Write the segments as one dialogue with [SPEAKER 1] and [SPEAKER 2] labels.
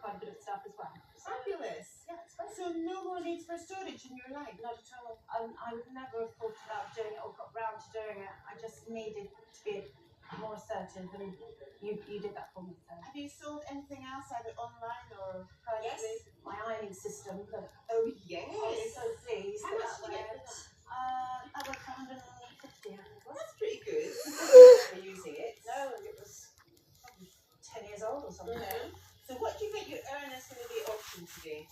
[SPEAKER 1] quite a bit of stuff as well.
[SPEAKER 2] Fabulous. Yeah, so no more needs for storage in your life?
[SPEAKER 1] Not at all. I would never have thought about doing it or got round to doing it. I just needed to be more assertive, and you did that for me. So.
[SPEAKER 2] Have you sold anything else, either online or
[SPEAKER 1] Yes,
[SPEAKER 2] privately?
[SPEAKER 1] my ironing system.
[SPEAKER 2] Oh yes.
[SPEAKER 1] I'm so pleased.
[SPEAKER 2] How much did you get for that?
[SPEAKER 1] That was 150. I think.
[SPEAKER 2] That's pretty good. For using it.
[SPEAKER 1] No, it was probably 10 years old or something.
[SPEAKER 2] So what do you think your earn is going to be auctioned today?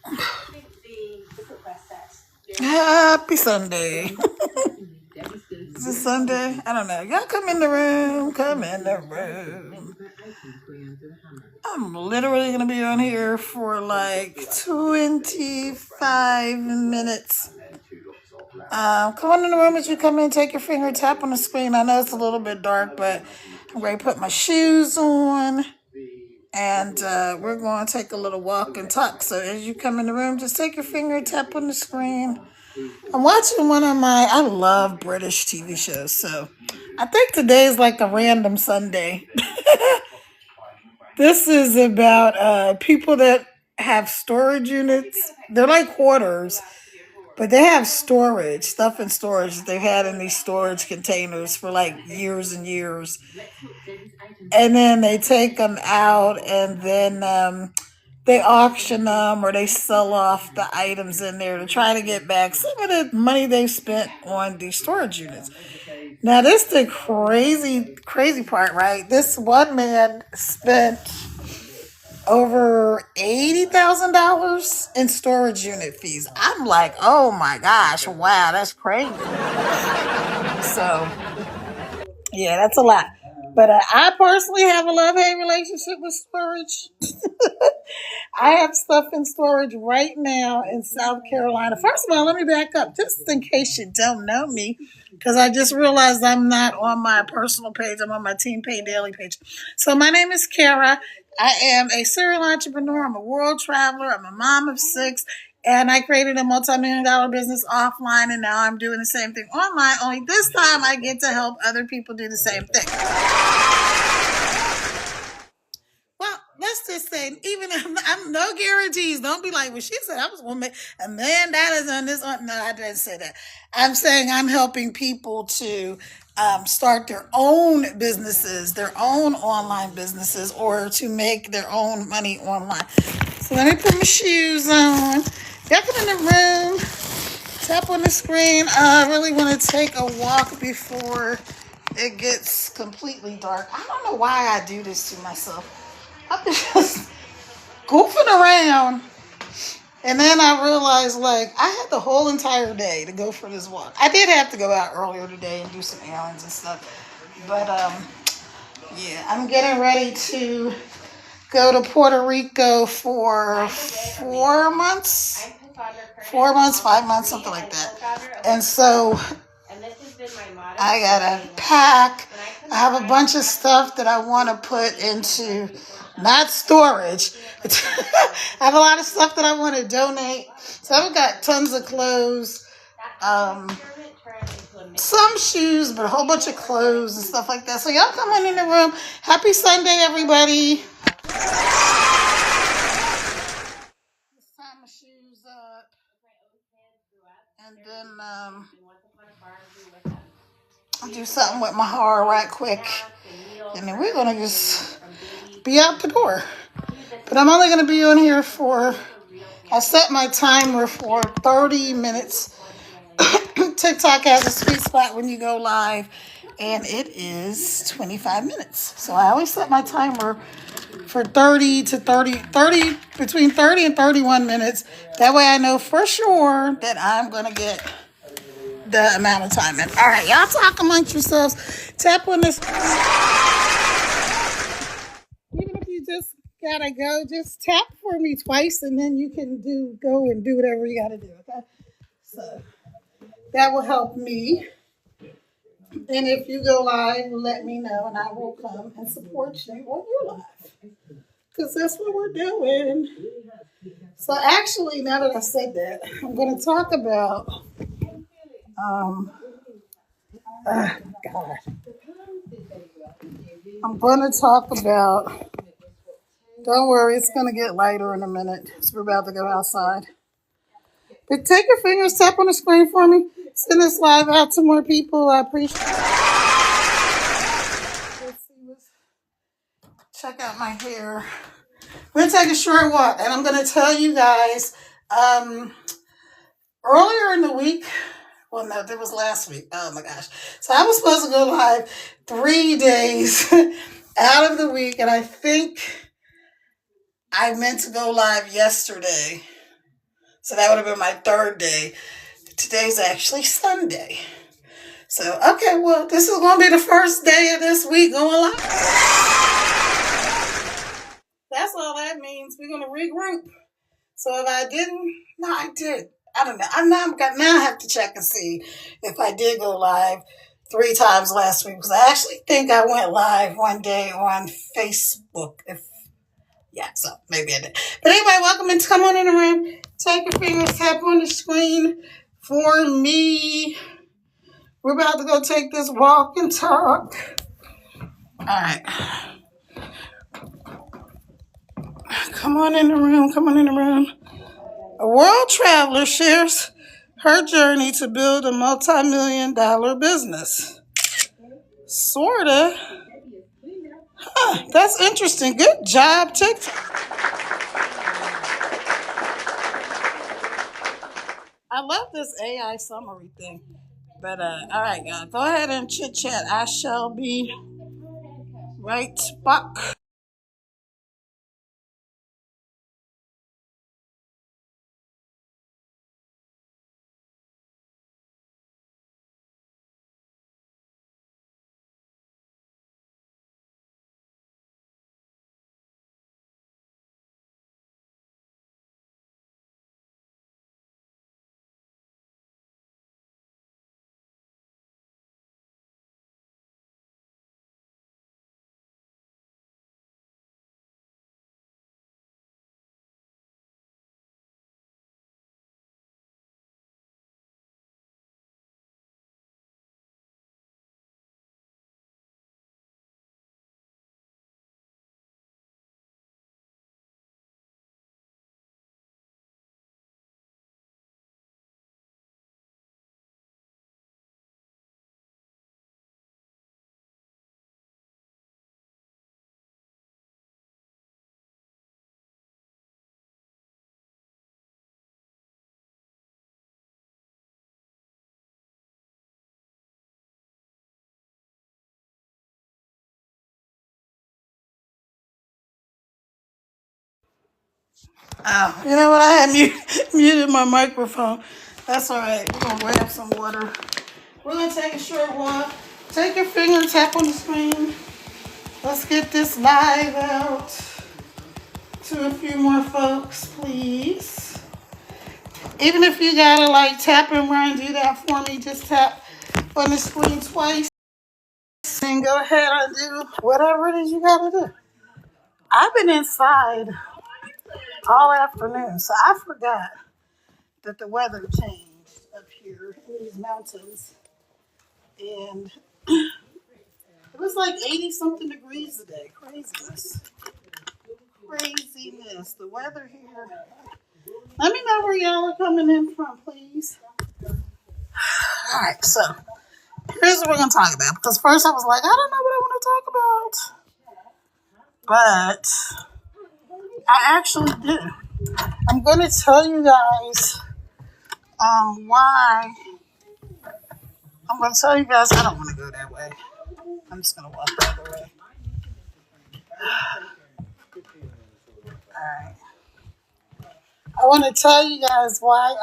[SPEAKER 1] I think the cookware set.
[SPEAKER 3] Happy Sunday. Is it Sunday? I don't know. Y'all come in the room. Come in the room. I'm literally going to be on here for like 25 minutes. Come on in the room as you come in. Take your finger, tap on the screen. I know it's a little bit dark, but I'm ready to put my shoes on. And we're going to take a little walk and talk. So as you come in the room, just take your finger, tap on the screen. I'm watching I love British TV shows. So I think today is like a random Sunday. This is about people that have storage units. They're like hoarders, but they have stuff in storage they've had in these storage containers for like years and years. And then they take them out and then they auction them or they sell off the items in there to try to get back some of the money they've spent on these storage units. Now, this is the crazy part, right? This one man spent over $80,000 in storage unit fees. I'm like, oh my gosh, wow, that's crazy. So, yeah, that's a lot. But I personally have a love-hate relationship with storage. I have stuff in storage right now in South Carolina. First of all, let me back up just in case you don't know me, because I just realized I'm not on my personal page. I'm on my Team Pay Daily page. So my name is Kara. I am a serial entrepreneur. I'm a world traveler. I'm a mom of 6. And I created a multi-million-dollar business offline, and now I'm doing the same thing online. Only this time I get to help other people do the same thing. Well, let's just say, even I'm no guarantees. Don't be like, well, she said I was going to make $1 million on this. No, I didn't say that. I'm saying I'm helping people to start their own businesses, their own online businesses, or to make their own money online. So let me put my shoes on. Y'all come in the room, tap on the screen. I really want to take a walk before it gets completely dark. I don't know why I do this to myself. I'm just goofing around. And then I realized, like, I had the whole entire day to go for this walk. I did have to go out earlier today and do some errands and stuff. But, yeah, I'm getting ready to go to Puerto Rico for 4 months. 4 months, 5 months, something like that. And so I gotta pack. I have a bunch of stuff that I want to put into, not storage. I have a lot of stuff that I want to donate. So I've got tons of clothes, some shoes, but a whole bunch of clothes and stuff like that. So y'all come on in the room. Happy Sunday, everybody. Let's tie my shoes up. And then I'll do something with my hair right quick. And then we're going to just be out the door. But I'm only going to be on here I set my timer for 30 minutes. TikTok has a sweet spot when you go live, and it is 25 minutes. So I always set my timer for 30 to 30, between 30 and 31 minutes. That way I know for sure that I'm going to get the amount of time in. All right, y'all talk amongst yourselves. Tap on this. Even if you just gotta go, just tap for me twice, and then you can go and do whatever you gotta do. Okay, so that will help me. And if you go live, let me know, and I will come and support you on your live, because that's what we're doing. So actually, now that I said that, I'm going to talk about God. I'm going to talk about Don't worry, it's gonna get lighter in a minute. So we're about to go outside. But take your fingers, tap on the screen for me. Send this live out to more people. I appreciate it. Let's see what's... Check out my hair. We're gonna take a short walk, and I'm gonna tell you guys. Earlier in the week, well, no, it was last week. Oh my gosh! So I was supposed to go live 3 days out of the week, and I think I meant to go live yesterday. So that would have been my 3rd day. Today's actually Sunday. So, okay, well, this is going to be the first day of this week going live. That's all that means. We're going to regroup. So if I didn't, no, I did. I don't know. Now I have to check and see if I did go live 3 times last week. Because I actually think I went live one day on Facebook. Yeah, so maybe I did. But anyway, welcome and come on in the room. Take your fingers, tap on the screen for me. We're about to go take this walk and talk. All right. Come on in the room. Come on in the room. A world traveler shares her journey to build a multi-million-dollar business. Sorta. Huh, that's interesting. Good job, TikTok. I love this AI summary thing. But, all right, y'all. Go ahead and chit-chat. I shall be right back. Oh, you know what? I had muted my microphone. That's all right. We're going to grab some water. We're going to take a short walk. Take your finger, tap on the screen. Let's get this live out to a few more folks, please. Even if you got to like tap and run, do that for me. Just tap on the screen twice and go ahead and do whatever it is you got to do. I've been inside all afternoon, so I forgot that the weather changed up here in these mountains. And it was like 80 something degrees today. Craziness. Craziness. The weather here. Let me know where y'all are coming in from, please. All right, so here's what we're going to talk about. Because first I was like, I don't know what I want to talk about. But I actually do. I'm going to tell you guys why. I'm going to tell you guys I don't want to go that way. I'm just going to walk the other way. Alright. I want to tell you guys why,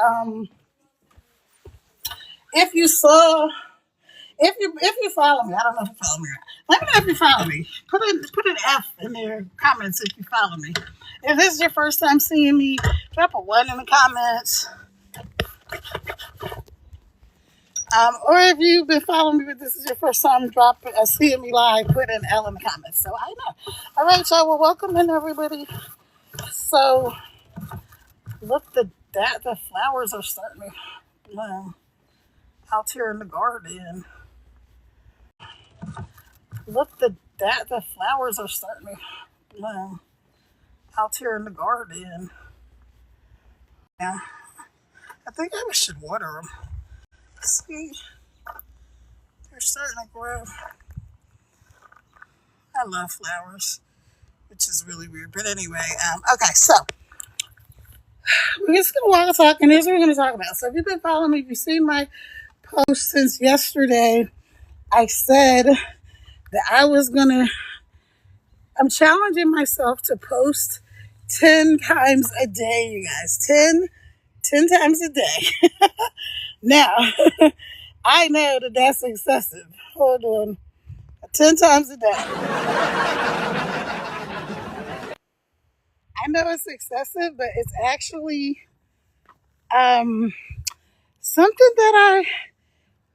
[SPEAKER 3] if you follow me, I don't know if you follow me. Let me know if you follow me. Put an F in their comments if you follow me. If this is your first time seeing me, drop a 1 in the comments. Or if you've been following me, but this is your first time seeing me live, put an L in the comments. So I know. All right, y'all. Well, welcome in, everybody. So, look, the flowers are starting to bloom out here in the garden. Look, the flowers are starting to bloom out here in the garden. Yeah, I think I should water them. See, they're starting to grow. I love flowers, which is really weird. But anyway, okay, so we're just going to walk and talk, and here's what we're going to talk about. So if you've been following me, if you've seen my post since yesterday, I said that I'm challenging myself to post 10 times a day, you guys. 10 times a day. Now, I know that that's excessive. Hold on. 10 times a day. I know it's excessive, but it's actually something that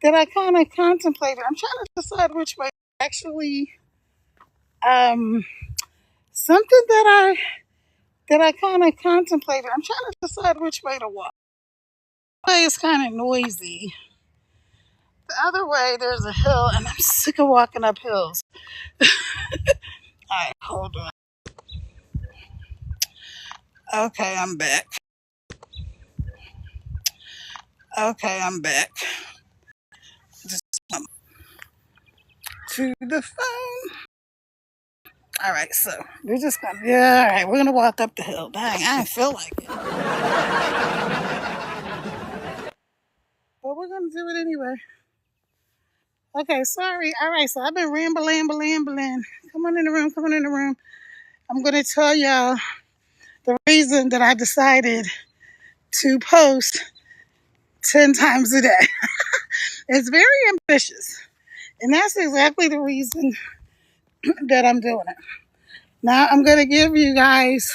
[SPEAKER 3] I kind of contemplated. I'm trying to decide which way. Actually, something that I kind of contemplated. I'm trying to decide which way to walk. The way is kind of noisy. The other way, there's a hill, and I'm sick of walking up hills. All right, hold on. Okay, I'm back. Okay, I'm back. Just to the phone. All right, so we're just gonna, yeah, all right, we're gonna walk up the hill. Dang, I didn't feel like it. But we're gonna do it anyway. Okay, sorry. All right, so I've been rambling. Come on in the room. I'm gonna tell y'all the reason that I decided to post 10 times a day. It's very ambitious. And that's exactly the reason that I'm doing it. Now, I'm going to give you guys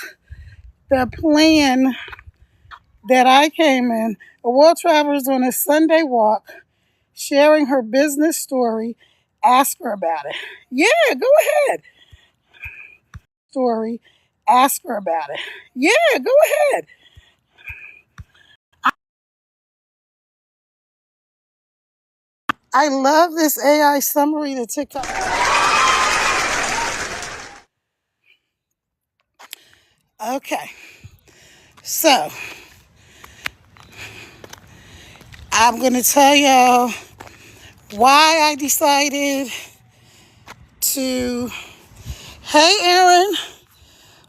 [SPEAKER 3] the plan that I came in. A world traveler is on a Sunday walk, sharing her business story. Ask her about it. Yeah, go ahead. Story. Ask her about it. Yeah, go ahead. I love this AI summary that TikTok. Okay. So, I'm going to tell y'all why I decided to. Hey, Aaron.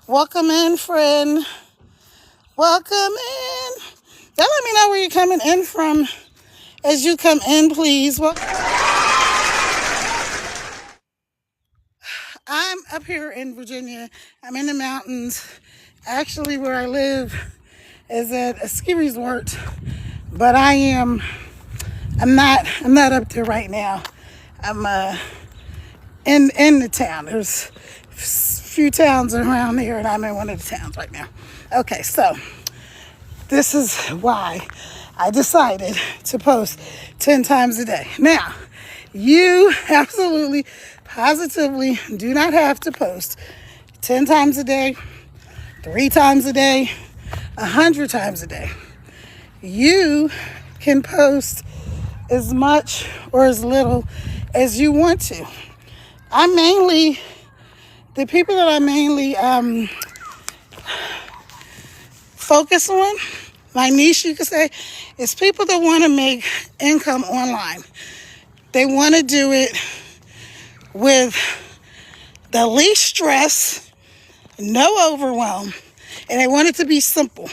[SPEAKER 3] Welcome in, friend. Welcome in. Y'all let me know where you're coming in from as you come in, please. Well, I'm up here in Virginia. I'm in the mountains. Actually, where I live is at a ski resort, but I'm not up there right now. I'm in the town. There's a few towns around here, and I'm in one of the towns right now. Okay, so this is why I decided to post 10 times a day. Now, you absolutely, positively do not have to post 10 times a day, 3 times a day, 100 times a day. You can post as much or as little as you want to. The people that I mainly focus on, my niche, you could say, is people that want to make income online. They want to do it with the least stress, no overwhelm, and they want it to be simple.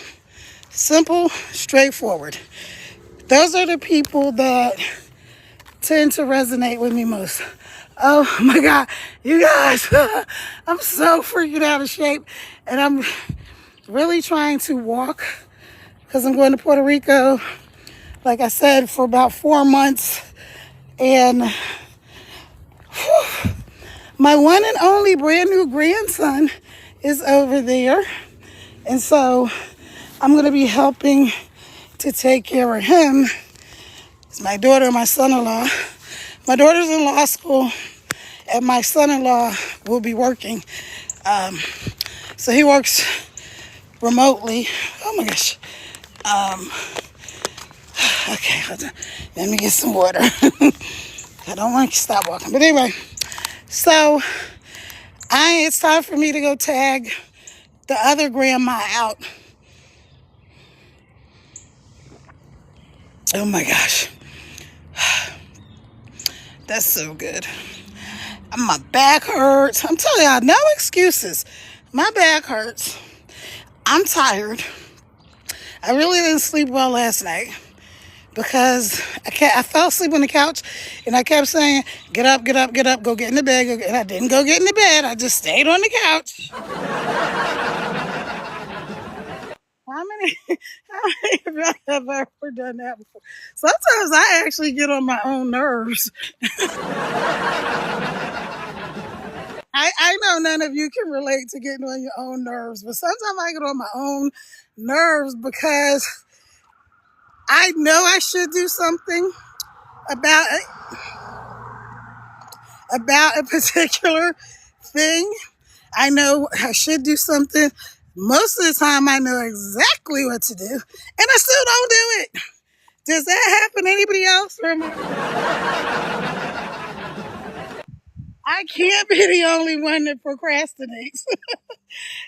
[SPEAKER 3] Simple, straightforward. Those are the people that tend to resonate with me most. Oh my God, you guys, I'm so freaking out of shape, and I'm really trying to walk because I'm going to Puerto Rico, like I said, for about 4 months. And my one and only brand new grandson is over there. And so I'm going to be helping to take care of him. It's my daughter and my son-in-law. My daughter's in law school, and my son-in-law will be working. So he works remotely. Oh my gosh. Okay, hold on. Let me get some water. I don't want to stop walking. But anyway, so it's time for me to go tag the other grandma out. Oh my gosh. That's so good. My back hurts. I'm telling y'all, no excuses. My back hurts. I'm tired. I really didn't sleep well last night because I fell asleep on the couch and I kept saying, get up, get up, get up, go get in the bed. And I didn't go get in the bed. I just stayed on the couch. How many of y'all have ever done that before? Sometimes I actually get on my own nerves. I know none of you can relate to getting on your own nerves, but sometimes I get on my own nerves because I know I should do something about a particular thing. I know I should do something. Most of the time I know exactly what to do, and I still don't do it. Does that happen to anybody else? I can't be the only one that procrastinates.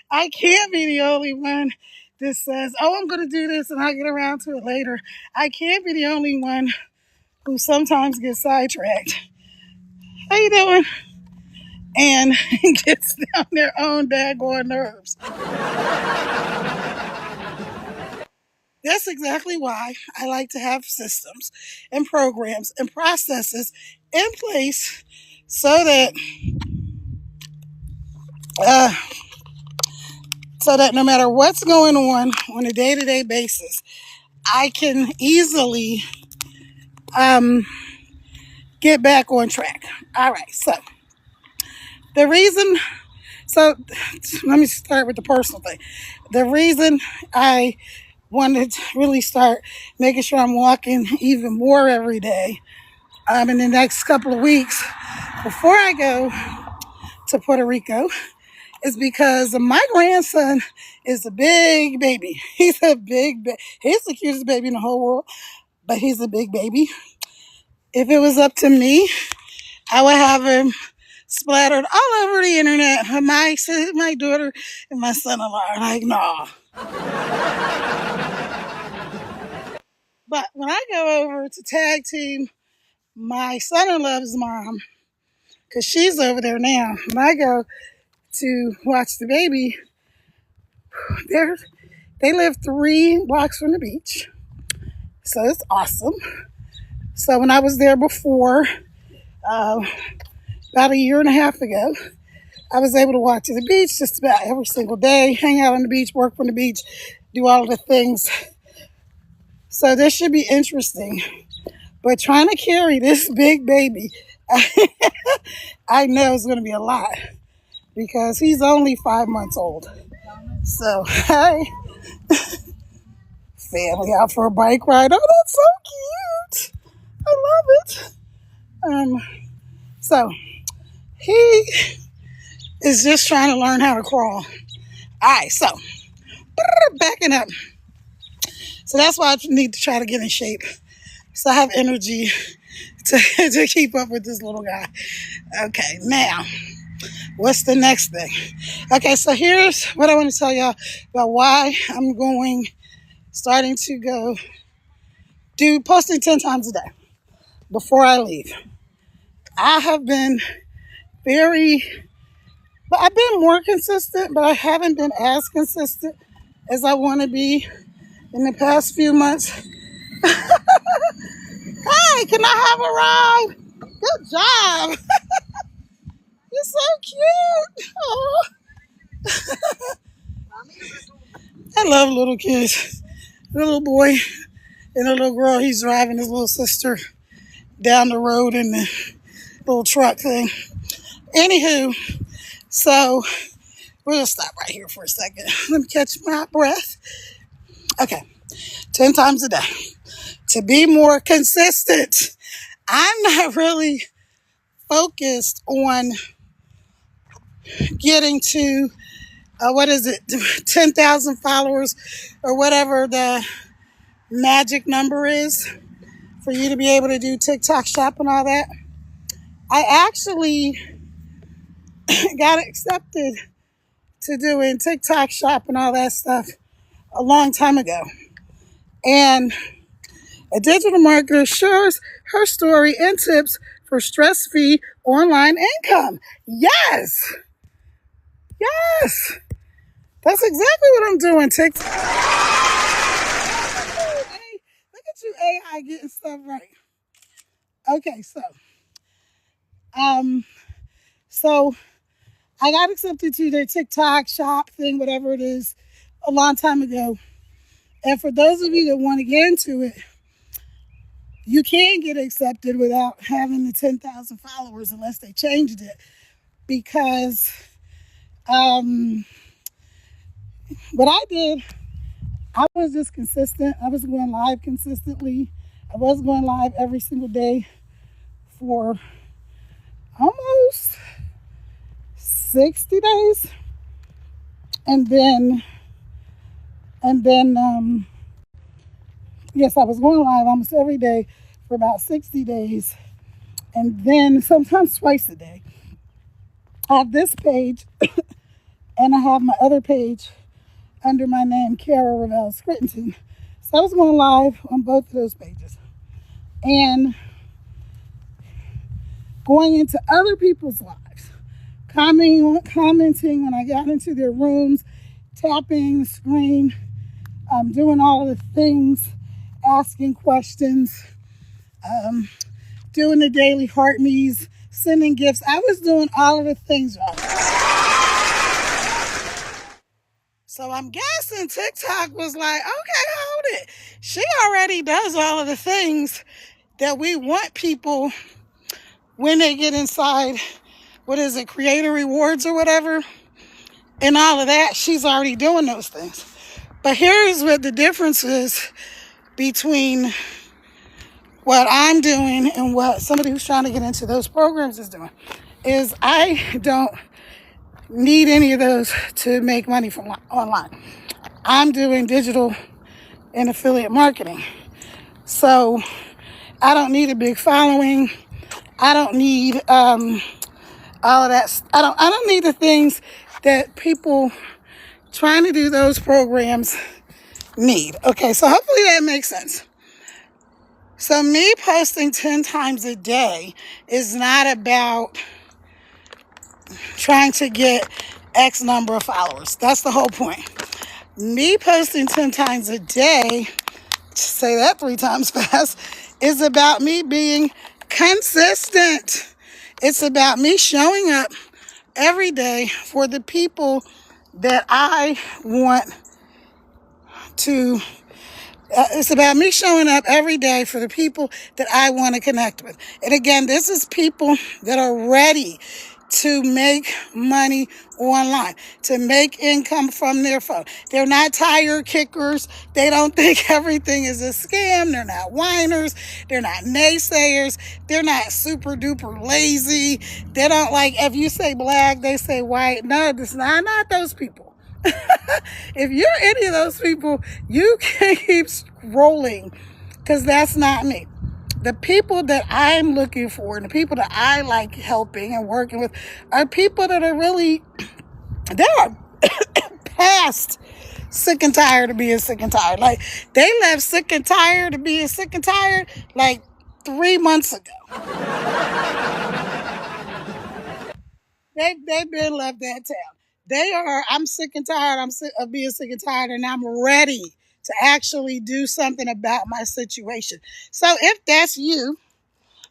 [SPEAKER 3] I can't be the only one that says, oh, I'm going to do this and I'll get around to it later. I can't be the only one who sometimes gets sidetracked. How you doing? And gets down their own daggone nerves. That's exactly why I like to have systems and programs and processes in place so that no matter what's going on a day-to-day basis, I can easily get back on track. All right, so let me start with the personal thing. The reason I wanted to really start making sure I'm walking even more every day in the next couple of weeks before I go to Puerto Rico is because my grandson is a big baby. He's a big baby. He's the cutest baby in the whole world, but he's a big baby. If it was up to me, I would have him splattered all over the internet. My daughter and my son-in-law are like, nah. But when I go over to tag team my son-in-law's mom, because she's over there now, when I go to watch the baby, they live 3 blocks from the beach. So it's awesome. So when I was there before, about a year and a half ago, I was able to walk to the beach just about every single day, hang out on the beach, work from the beach, do all the things. So this should be interesting. But trying to carry this big baby, I know it's going to be a lot because he's only 5 months old. So, hi. Family out for a bike ride. Oh, that's so cute. I love it. So, he is just trying to learn how to crawl. All right, so, backing up. So that's why I need to try to get in shape. So I have energy to keep up with this little guy. Okay, now, what's the next thing? Okay, so here's what I want to tell y'all about why I'm starting to go posting 10 times a day before I leave. I have been I've been more consistent, but I haven't been as consistent as I want to be in the past few months. Hey, can I have a ride? Good job. You're so cute. Oh. I love little kids. The little boy and a little girl, he's driving his little sister down the road in the little truck thing. Anywho, so we're going to stop right here for a second. Let me catch my breath. Okay, 10 times a day. To be more consistent, I'm not really focused on getting to, 10,000 followers or whatever the magic number is for you to be able to do TikTok shop and all that. I actually got accepted to doing TikTok shop and all that stuff a long time ago. And a digital marketer shares her story and tips for stress-free online income. Yes, yes, that's exactly what I'm doing. TikTok. Hey, look at you, AI, getting stuff right. Okay, um, so I got accepted to their TikTok shop thing, whatever it is, a long time ago. And for those of you that want to get into it, you can get accepted without having the 10,000 followers unless they changed it. Because what I did, I was just consistent. I was going live consistently. I was going live every single day for almost 60 days. And then, yes, I was going live almost every day for about 60 days. And then sometimes twice a day. I have this page and I have my other page under my name, Kara Ravel Scritton. So I was going live on both of those pages. And going into other people's lives, commenting when I got into their rooms, tapping the screen, doing all of the things, asking questions, doing the daily heart me's, sending gifts. I was doing all of the things, y'all. So I'm guessing TikTok was like, okay, hold it. She already does all of the things that we want people when they get inside, what is it, Creator Rewards or whatever, and all of that. She's already doing those things. But here's what the difference is between what I'm doing and what somebody who's trying to get into those programs is doing, is I don't need any of those to make money from online. I'm doing digital and affiliate marketing. So I don't need a big following. I don't need all of that. I don't need the things that people trying to do those programs need. Okay, so hopefully that makes sense. So me posting 10 times a day is not about trying to get X number of followers. That's the whole point. Me posting 10 times a day, say that 3 times fast, is about me being consistent. It's about me showing up every day for the people that I want to. It's about me showing up every day for the people that I want to connect with. And again, this is people that are ready to make money online, to make income from their phone. They're not tire kickers. They don't think everything is a scam. They're not whiners. They're not naysayers. They're not super duper lazy. They don't like, if you say black, they say white. No, it's not those people. If you're any of those people, you can keep scrolling, because that's not me. The people that I'm looking for and the people that I like helping and working with are people that are really, they are past sick and tired of being sick and tired. Like, they left sick and tired of being sick and tired like 3 months ago. They've been left that town. They are, I'm sick and tired. I'm sick of being sick and tired, and I'm ready to actually do something about my situation. So if that's you,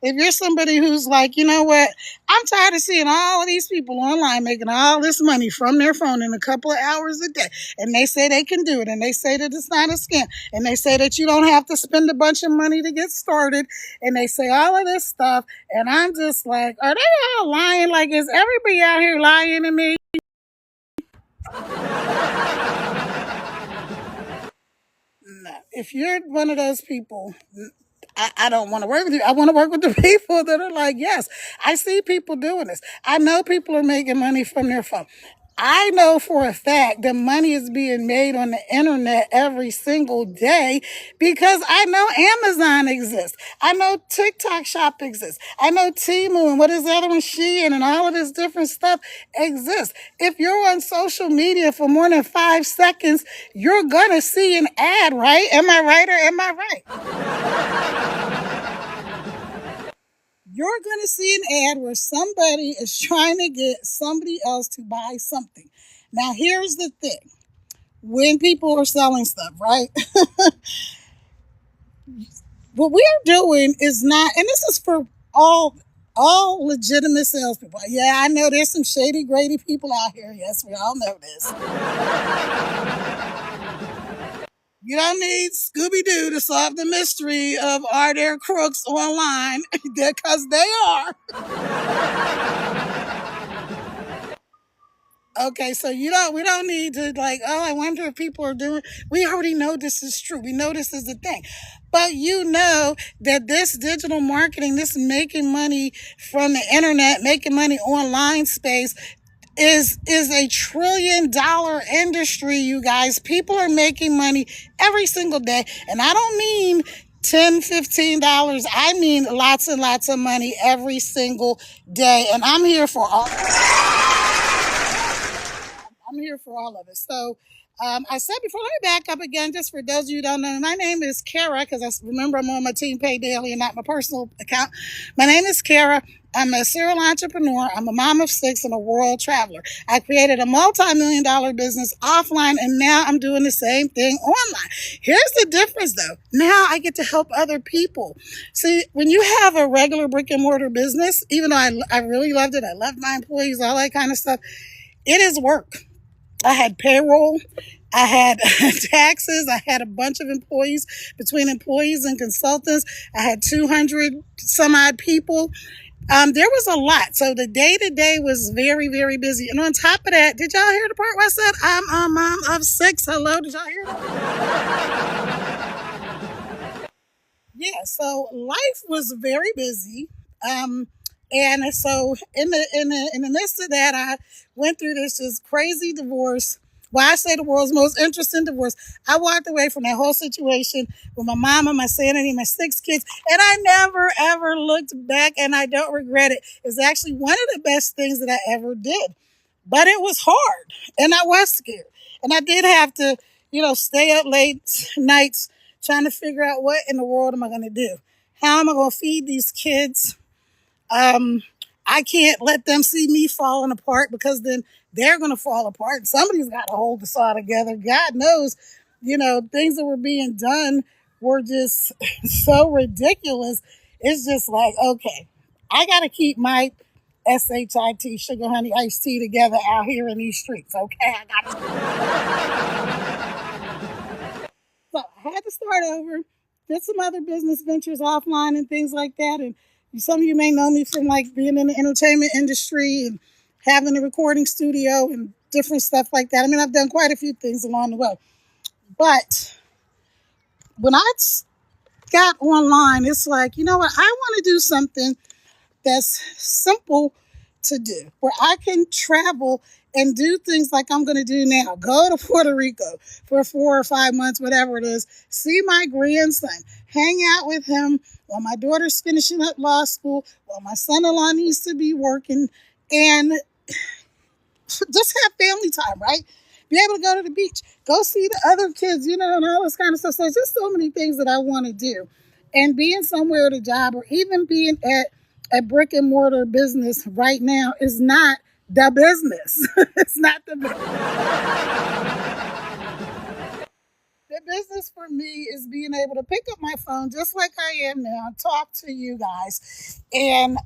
[SPEAKER 3] if you're somebody who's like, you know what, I'm tired of seeing all of these people online making all this money from their phone in a couple of hours a day, and they say they can do it, and they say that it's not a scam, and they say that you don't have to spend a bunch of money to get started, and they say all of this stuff, and I'm just like, are they all lying? Like, is everybody out here lying to me? No. If you're one of those people, I don't want to work with you. I want to work with the people that are like, yes, I see people doing this. I know people are making money from their phone. I know for a fact that money is being made on the internet every single day because I know Amazon exists. I know TikTok Shop exists. I know Temu and what is the other one, Shein, and all of this different stuff exists. If you're on social media for more than 5 seconds, you're gonna see an ad, right? Am I right or am I right? You're going to see an ad where somebody is trying to get somebody else to buy something. Now, here's the thing. When people are selling stuff, right? What we're doing is not, and this is for all legitimate salespeople. Yeah, I know there's some shady, grady people out here. Yes, we all know this. You don't need Scooby Doo to solve the mystery of are there crooks online because they are. Okay, so we don't need to like, oh, I wonder if people are doing. We already know this is true. We know this is the thing. But you know that this digital marketing, this making money from the internet, making money online space is a $1 trillion industry, you guys. People are making money every single day. And I don't mean $10, $15. I mean lots and lots of money every single day. And I'm here for all of it. So I said before, let me back up again, just for those of you who don't know. My name is Kara, because I remember I'm on my Team Pay Daily and not my personal account. My name is Kara. I'm a serial entrepreneur. I'm a mom of 6 and a world traveler. I created a multi-million-dollar business offline, and now I'm doing the same thing online. Here's the difference, though. Now I get to help other people. See, when you have a regular brick and mortar business, even though I really loved it, I loved my employees, all that kind of stuff, it is work. I had payroll, I had taxes, I had a bunch of employees, between employees and consultants. I had 200 some odd people. There was a lot. So the day-to-day was very, very busy. And on top of that, did y'all hear the part where I said I'm a mom of 6? Hello, did y'all hear that? Yeah, so life was very busy. And so in the midst of that, I went through this just crazy divorce. Well, I say the world's most interesting divorce. I walked away from that whole situation with my mama, my sanity, my 6 kids, and I never, ever looked back, and I don't regret it. It's actually one of the best things that I ever did. But it was hard, and I was scared. And I did have to, stay up late nights trying to figure out what in the world am I going to do? How am I going to feed these kids? I can't let them see me falling apart, because then they're going to fall apart. And somebody's got to hold this all together. God knows, things that were being done were just so ridiculous. It's just like, okay, I got to keep my SHIT, sugar, honey, iced tea together out here in these streets. Okay, I got to. So I had to start over, did some other business ventures offline and things like that. And some of you may know me from like being in the entertainment industry and having a recording studio and different stuff like that. I mean, I've done quite a few things along the way. But when I got online, it's like, you know what? I want to do something that's simple to do, where I can travel and do things like I'm going to do now. Go to Puerto Rico for 4 or 5 months, whatever it is, see my grandson, hang out with him while my daughter's finishing up law school, while my son-in-law needs to be working, and just have family time, right? Be able to go to the beach, go see the other kids, and all this kind of stuff. So there's just so many things that I want to do. And being somewhere at a job, or even being at a brick and mortar business right now, is not the business. It's not the business. The business for me is being able to pick up my phone just like I am now, talk to you guys, and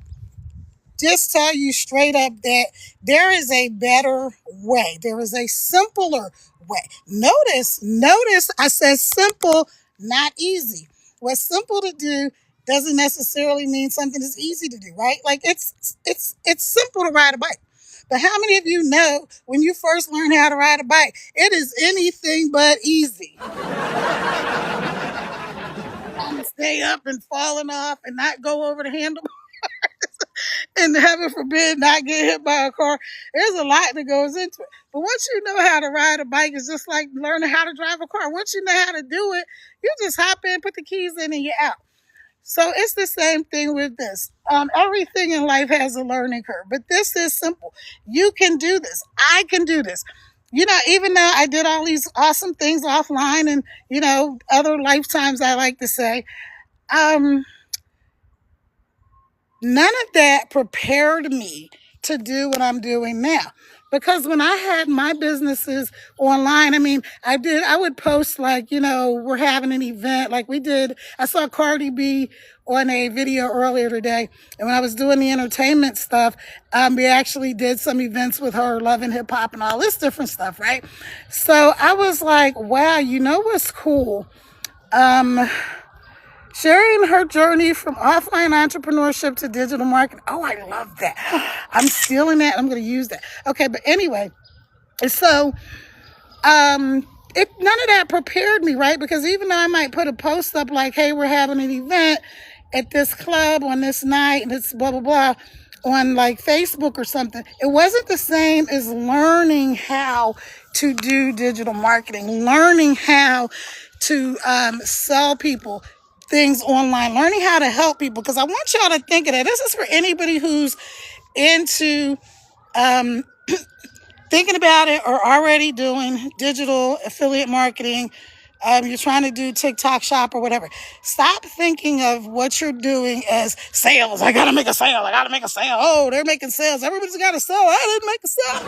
[SPEAKER 3] just tell you straight up that there is a better way. There is a simpler way. Notice, I said simple, not easy. What's simple to do doesn't necessarily mean something is easy to do, right? Like it's simple to ride a bike. But how many of you know when you first learn how to ride a bike, it is anything but easy? Trying to stay up and falling off and not go over the handlebars. and heaven forbid not get hit by a car. There's a lot that goes into it. But once you know how to ride a bike, it's just like learning how to drive a car. Once you know how to do it, you just hop in, put the keys in, and you're out. So it's the same thing with this. Everything in life has a learning curve, but this is simple. You can do this. I can do this. Even though I did all these awesome things offline and, other lifetimes, I like to say, um, none of that prepared me to do what I'm doing now. Because when I had my businesses online, I would post like, we're having an event like we did. I saw Cardi B on a video earlier today. And when I was doing the entertainment stuff, we actually did some events with her, Love and Hip Hop and all this different stuff, right? So I was like, wow, you know what's cool? Sharing her journey from offline entrepreneurship to digital marketing. Oh, I love that. I'm stealing that. I'm going to use that. Okay, but anyway, so none of that prepared me, right? Because even though I might put a post up like, hey, we're having an event at this club on this night and it's blah, blah, blah on like Facebook or something, it wasn't the same as learning how to do digital marketing, learning how to sell people things online, learning how to help people. Because I want y'all to think of that. This is for anybody who's into thinking about it or already doing digital affiliate marketing. You're trying to do TikTok shop or whatever. Stop thinking of what you're doing as sales. I got to make a sale. I got to make a sale. Oh, they're making sales. Everybody's got to sell. I didn't make a sale.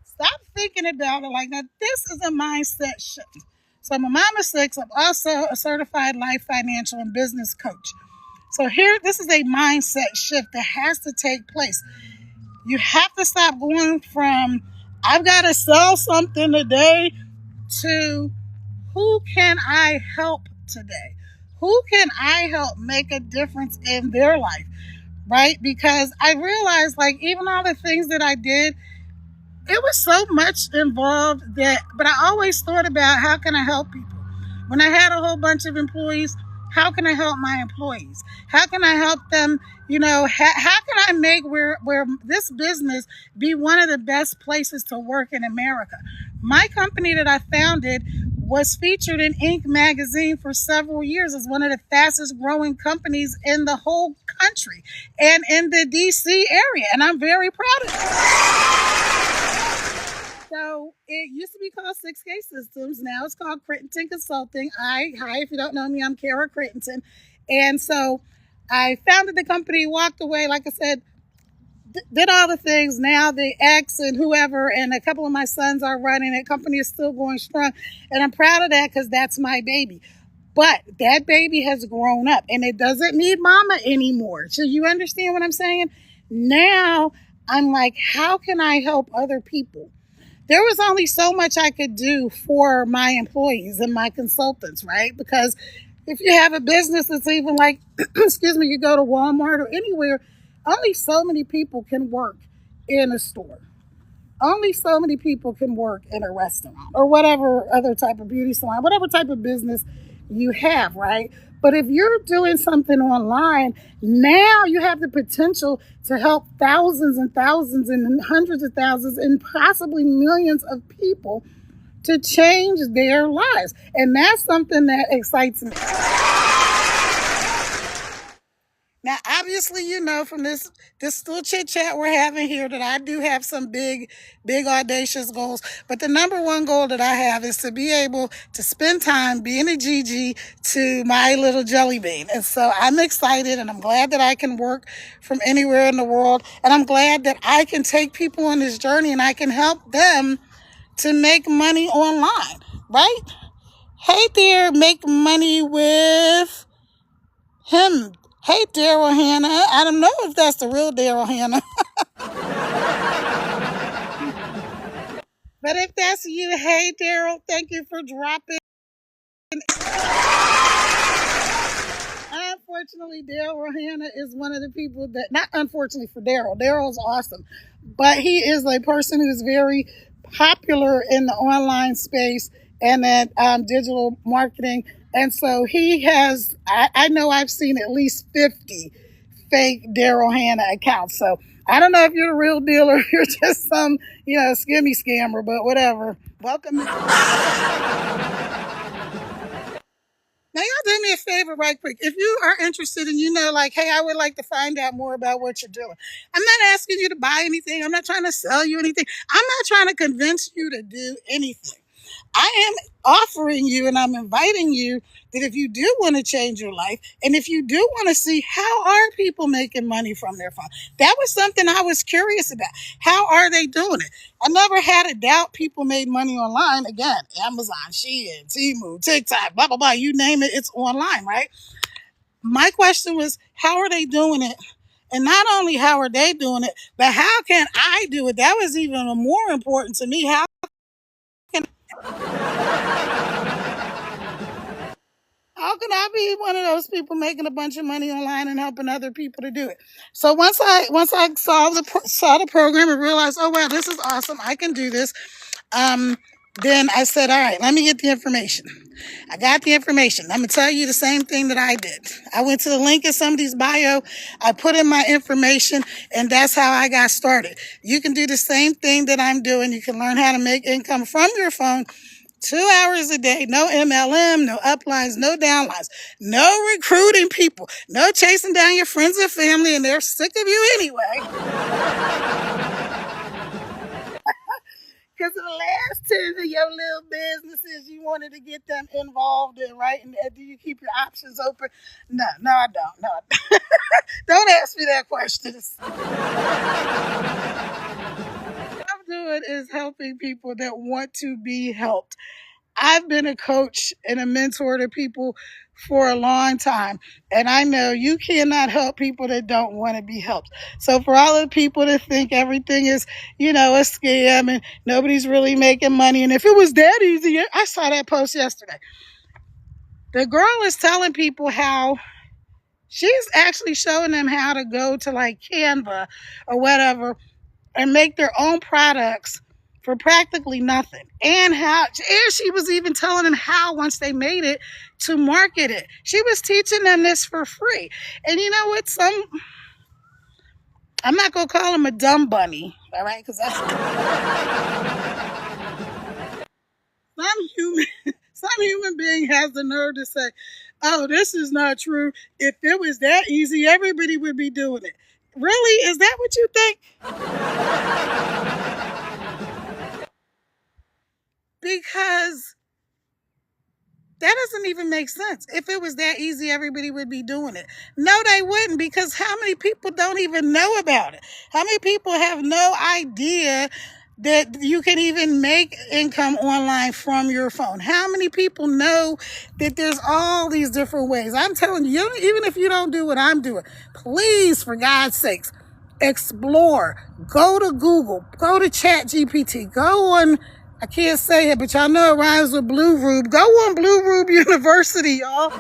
[SPEAKER 3] Stop thinking about it like that. This is a mindset shift. So I'm a mom of 6. I'm also a certified life, financial, and business coach. So this is a mindset shift that has to take place. You have to stop going from, I've got to sell something today, to who can I help today? Who can I help make a difference in their life, right? Because I realized, like, even all the things that I did, it was so much involved but I always thought about how can I help people? When I had a whole bunch of employees, how can I help my employees? How can I help them? How can I make where this business be one of the best places to work in America? My company that I founded was featured in Inc. magazine for several years as one of the fastest growing companies in the whole country and in the DC area. And I'm very proud of it. So it used to be called 6K Systems. Now it's called Crittenton Consulting. Hi, if you don't know me, I'm Kara Crittenton. And so I founded the company, walked away, like I said, did all the things. Now the ex and whoever and a couple of my sons are running it. Company is still going strong. And I'm proud of that because that's my baby. But that baby has grown up and it doesn't need mama anymore. So you understand what I'm saying? Now I'm like, how can I help other people? There was only so much I could do for my employees and my consultants, right? Because if you have a business that's even like, you go to Walmart or anywhere, only so many people can work in a store. Only so many people can work in a restaurant or whatever other type of beauty salon, whatever type of business you have, right? But if you're doing something online, now you have the potential to help thousands and thousands and hundreds of thousands and possibly millions of people to change their lives. And that's something that excites me. Now, obviously, from this little chit chat we're having here that I do have some big, audacious goals. But the number one goal that I have is to be able to spend time being a Gigi to my little jelly bean. And so I'm excited and I'm glad that I can work from anywhere in the world. And I'm glad that I can take people on this journey and I can help them to make money online, right? Hey there, make money with him. Hey, Daryl Hannah. I don't know if that's the real Daryl Hannah. But if that's you, hey, Daryl, thank you for dropping. Unfortunately, Daryl Hannah is one of the people that, not unfortunately for Daryl, Daryl's awesome, but he is a person who's very popular in the online space and that digital marketing And so he has, I know I've seen at least 50 fake Daryl Hannah accounts. So I don't know if you're the real deal or if you're just some, skimmy scammer, but whatever. Welcome. Now, y'all do me a favor right quick. If you are interested and like, hey, I would like to find out more about what you're doing. I'm not asking you to buy anything. I'm not trying to sell you anything. I'm not trying to convince you to do anything. I am offering you and I'm inviting you that if you do want to change your life and if you do want to see how are people making money from their phone, that was something I was curious about. How are they doing it? I never had a doubt people made money online. Again, Amazon, Shein, Temu, TikTok, blah, blah, blah. You name it, it's online, right? My question was, how are they doing it? And not only how are they doing it, but how can I do it? That was even more important to me. How can I be one of those people making a bunch of money online and helping other people to do it? So once I saw the program and realized, oh wow, this is awesome, I can do this. Then I said, all right, let me get the information. I got the information. I'm gonna tell you the same thing that I did. I went to the link in somebody's bio, I put in my information, and that's how I got started. You can do the same thing that I'm doing. You can learn how to make income from your phone 2 hours a day, no MLM, no uplines, no downlines, no recruiting people, no chasing down your friends and family, and they're sick of you anyway. Because of the last 10 of your little businesses, you wanted to get them involved in, right? And do you keep your options open? No, I don't. No, don't ask me that question. What I'm doing is helping people that want to be helped. I've been a coach and a mentor to people for a long time. And I know you cannot help people that don't want to be helped. So for all the people that think everything is, a scam and nobody's really making money. And if it was that easy, I saw that post yesterday. The girl is telling people how she's actually showing them how to go to like Canva or whatever and make their own products for practically nothing. And she was even telling them how, once they made it, to market it. She was teaching them this for free. And you know what? I'm not going to call him a dumb bunny, all right? Because that's some human being has the nerve to say, oh, this is not true. If it was that easy, everybody would be doing it. Really? Is that what you think? Because that doesn't even make sense. If it was that easy, everybody would be doing it. No, they wouldn't, because how many people don't even know about it? How many people have no idea that you can even make income online from your phone? How many people know that there's all these different ways? I'm telling you, even if you don't do what I'm doing, please, for God's sakes, explore. Go to Google. Go to ChatGPT. Go on, I can't say it, but y'all know it rhymes with Blue Rube. Go on Blue Rube University, y'all.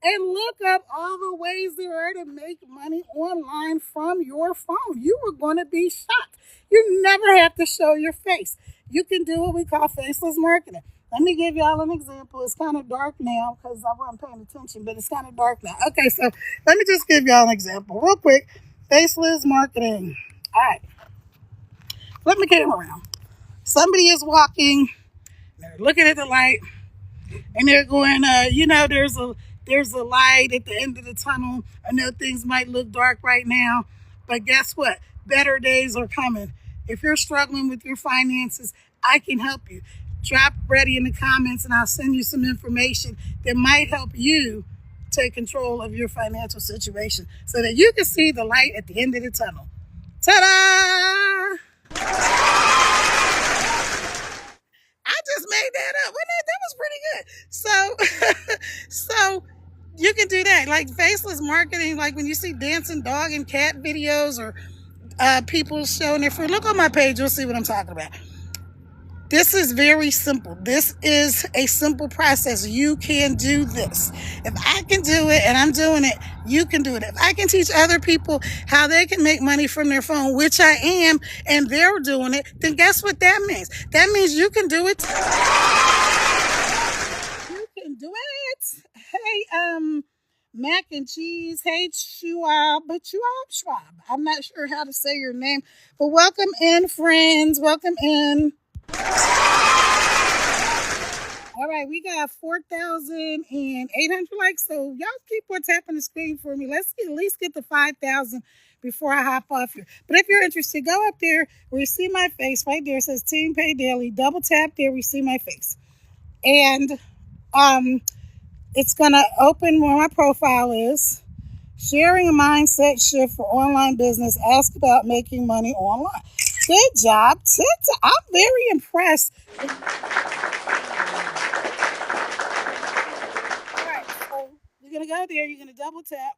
[SPEAKER 3] And look up all the ways there are to make money online from your phone. You are going to be shocked. You never have to show your face. You can do what we call faceless marketing. Let me give y'all an example. It's kind of dark now because I wasn't paying attention, but it's kind of dark now. Okay, so let me just give y'all an example real quick. Faceless marketing. All right. Flip my camera around. Somebody is walking. They're looking at the light. And they're going, there's a light at the end of the tunnel. I know things might look dark right now, but guess what? Better days are coming. If you're struggling with your finances, I can help you. Drop ready in the comments and I'll send you some information that might help you take control of your financial situation so that you can see the light at the end of the tunnel. Ta-da! I just made that up. That was pretty good. So you can do that. Like faceless marketing, like when you see dancing dog and cat videos or people showing their food. Look on my page, you'll see what I'm talking about. This is very simple. This is a simple process. You can do this. If I can do it and I'm doing it, you can do it. If I can teach other people how they can make money from their phone, which I am, and they're doing it, then guess what that means? That means you can do it too. You can do it. Hey, mac and cheese. Hey, Schwab. I'm not sure how to say your name, but welcome in, friends. Welcome in. All right, we got 4,800 likes, so y'all keep on tapping the screen for me. Let's at least get to 5,000 before I hop off here. But if you're interested, go up there where you see my face. Right there, it says Team Pay Daily. Double tap there, we see my face. And it's going to open where my profile is. Sharing a mindset shift for online business. Ask about making money online. Good job, TikTok. I'm very impressed. All right, so you're going to go there. You're going to double tap.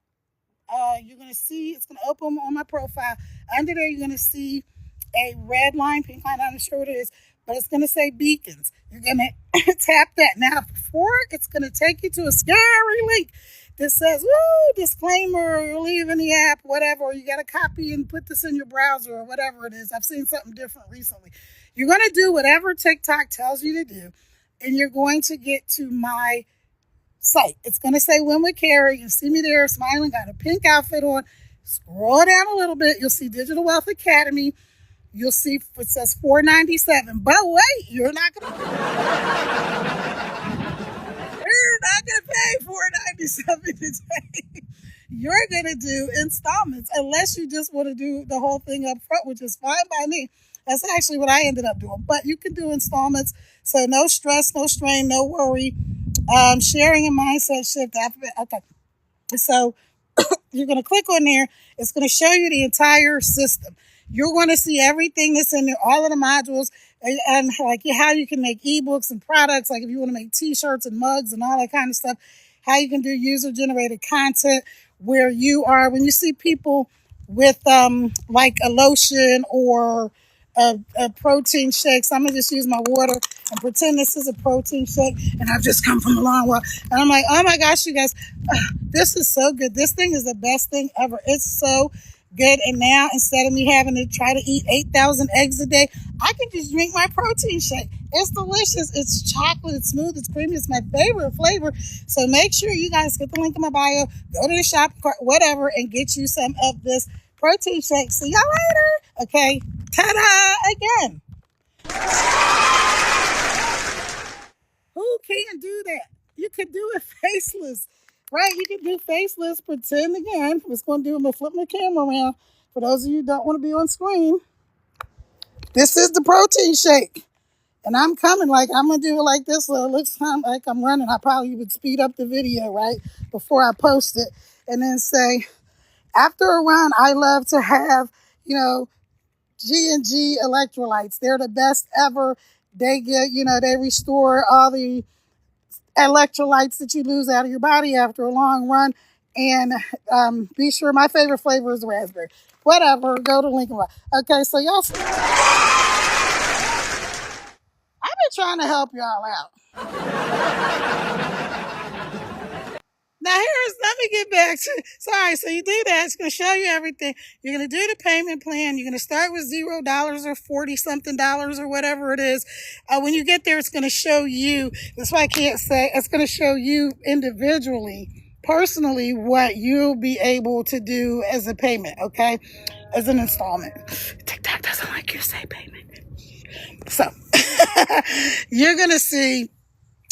[SPEAKER 3] You're going to see, it's going to open on my profile. Under there, you're going to see a red line, pink line. I'm not sure what it is, but it's going to say beacons. You're going to tap that. Now, before it's going to take you to a scary link that says, woo, disclaimer, you're leaving the app, whatever, or you got to copy and put this in your browser or whatever it is. I've seen something different recently. You're going to do whatever TikTok tells you to do, and you're going to get to my site. It's going to say Win with Carrie. You see me there smiling, got a pink outfit on. Scroll down a little bit. You'll see Digital Wealth Academy. You'll see it says $4.97. But wait, you're not going to pay $4.97 today. You're going to do installments unless you just want to do the whole thing up front, which is fine by me. That's actually what I ended up doing. But you can do installments. So no stress, no strain, no worry. Sharing a mindset shift. Okay. So you're going to click on there. It's going to show you the entire system. You're going to see everything that's in there, all of the modules, and like how you can make ebooks and products, like if you want to make t-shirts and mugs and all that kind of stuff, how you can do user-generated content where you are, when you see people with like a lotion or a protein shake. So I'm going to just use my water and pretend this is a protein shake, and I've just come from a long walk. And I'm like, oh my gosh, you guys, this is so good. This thing is the best thing ever. It's so good. And now instead of me having to try to eat 8,000 eggs a day, I can just drink my protein shake. It's delicious. It's chocolate. It's smooth. It's creamy. It's my favorite flavor. So make sure you guys get the link in my bio, go to the shopping cart, whatever, and get you some of this protein shake. See y'all later. Okay. Ta-da again. Who can't do that? You can do it faceless. Right, you can do faceless, pretend again. I was going to do, I'm going to flip my camera around. For those of you who don't want to be on screen, this is the protein shake. And I'm coming, like, I'm going to do it like this, so it looks like I'm running. I probably would speed up the video, right, before I post it. And then say, after a run, I love to have, you know, G&G electrolytes. They're the best ever. They get, you know, they restore all the electrolytes that you lose out of your body after a long run. And be sure, my favorite flavor is raspberry. Whatever, go to Lincoln. Okay, so y'all see, I've been trying to help y'all out. Now let me get back to, sorry, so you do that, it's going to show you everything. You're going to do the payment plan. You're going to start with $0 or 40 something dollars or whatever it is. When you get there, it's going to show you, that's why I can't say, it's going to show you individually, personally, what you'll be able to do as a payment, okay? As an installment. TikTok doesn't like you to say payment. So, you're going to see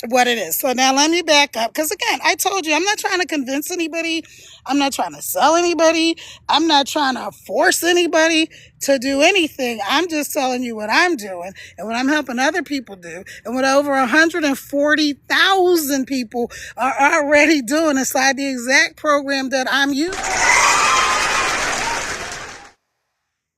[SPEAKER 3] what it is. So now let me back up, because again, I told you, I'm not trying to convince anybody. I'm not trying to sell anybody. I'm not trying to force anybody to do anything. I'm just telling you what I'm doing and what I'm helping other people do, and what over 140,000 people are already doing inside the exact program that I'm using.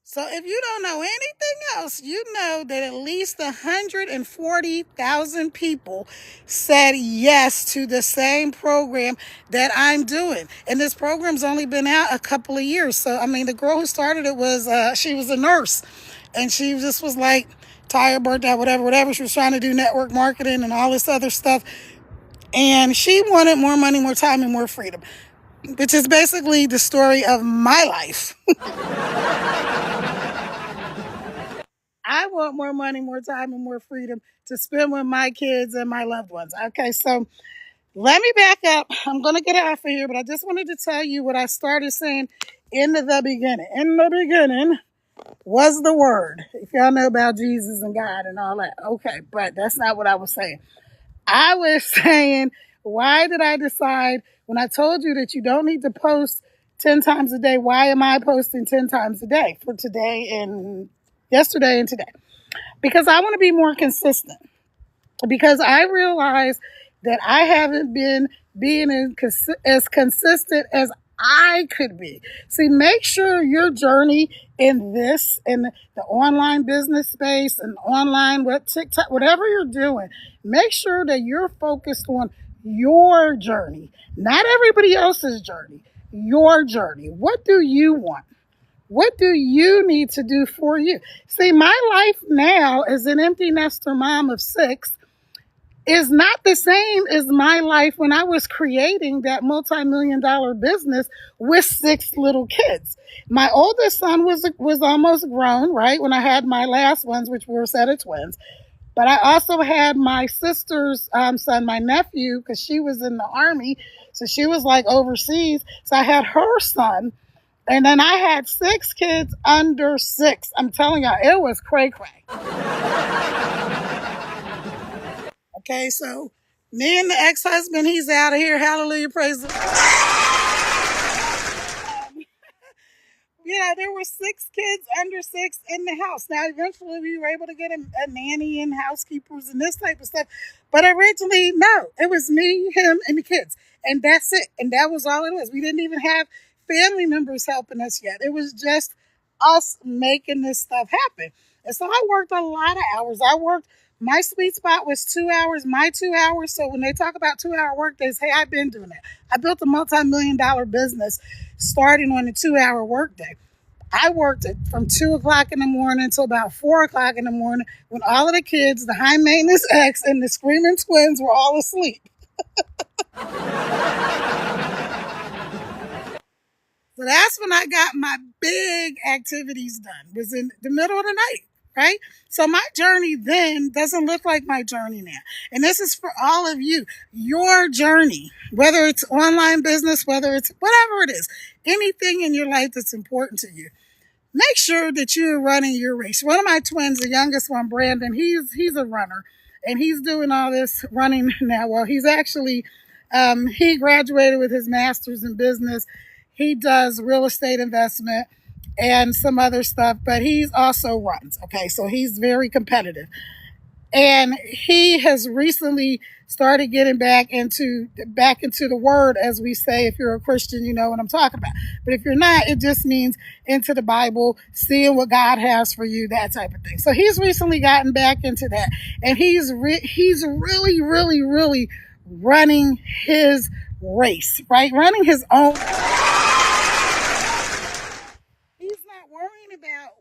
[SPEAKER 3] So if you don't know anything else, you know that at least 140,000 people said yes to the same program that I'm doing. And this program's only been out a couple of years. So, I mean, the girl who started it was, she was a nurse. And she just was like, tire burnt out, whatever. She was trying to do network marketing and all this other stuff. And she wanted more money, more time, and more freedom, which is basically the story of my life. I want more money, more time, and more freedom to spend with my kids and my loved ones. Okay, so let me back up. I'm going to get off of here, but I just wanted to tell you what I started saying in the beginning. In the beginning was the Word. If y'all know about Jesus and God and all that. Okay, but that's not what I was saying. I was saying, why did I decide when I told you that you don't need to post 10 times a day? Why am I posting 10 times a day for today and yesterday and today? Because I want to be more consistent. Because I realize that I haven't been being as consistent as I could be. See, make sure your journey in the online business space and online TikTok, whatever you're doing, make sure that you're focused on your journey, not everybody else's journey, your journey. What do you want? What do you need to do for you? See, my life now as an empty nester mom of 6 is not the same as my life when I was creating that multi-million-dollar business with 6 little kids. My oldest son was almost grown, right, when I had my last ones, which were a set of twins. But I also had my sister's son, my nephew, because she was in the Army, so she was like overseas. So I had her son, and then I had 6 kids under 6. I'm telling y'all, it was cray-cray. Okay, so me and the ex-husband, he's out of here. Hallelujah, praise the Lord. There were 6 kids under 6 in the house. Now, eventually we were able to get a nanny and housekeepers and this type of stuff. But originally, no, it was me, him, and the kids. And that's it. And that was all it was. We didn't even have family members helping us yet. It was just us making this stuff happen. And so I worked a lot of hours. My sweet spot was 2 hours, my 2 hours. So when they talk about 2-hour work days, hey, I've been doing that. I built a multi-million-dollar business starting on a 2-hour work day. I worked from 2 o'clock in the morning until about 4 o'clock in the morning when all of the kids, the high maintenance ex and the screaming twins were all asleep. So that's when I got my big activities done. It was in the middle of the night, right? So my journey then doesn't look like my journey now. And this is for all of you. Your journey, whether it's online business, whether it's whatever it is, anything in your life that's important to you. Make sure that you're running your race. One of my twins, the youngest one, Brandon, he's a runner. And he's doing all this running now. Well, he's actually, he graduated with his master's in business. He does real estate investment and some other stuff, but he also runs. Okay, so he's very competitive. And he has recently started getting back into the Word, as we say. If you're a Christian, you know what I'm talking about. But if you're not, it just means into the Bible, seeing what God has for you, that type of thing. So he's recently gotten back into that, and he's really, really, really running his race, right? Running his own. About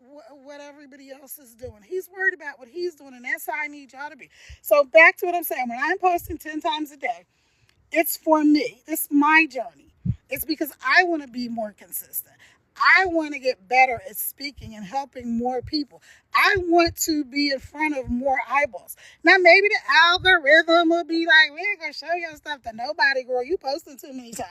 [SPEAKER 3] what everybody else is doing. He's worried about what he's doing, and that's how I need y'all to be. So back to what I'm saying. When I'm posting 10 times a day, it's for me. It's my journey. It's because I want to be more consistent. I want to get better at speaking and helping more people. I want to be in front of more eyeballs. Now, maybe the algorithm will be like, we ain't going to show your stuff to nobody, girl. You posting too many times.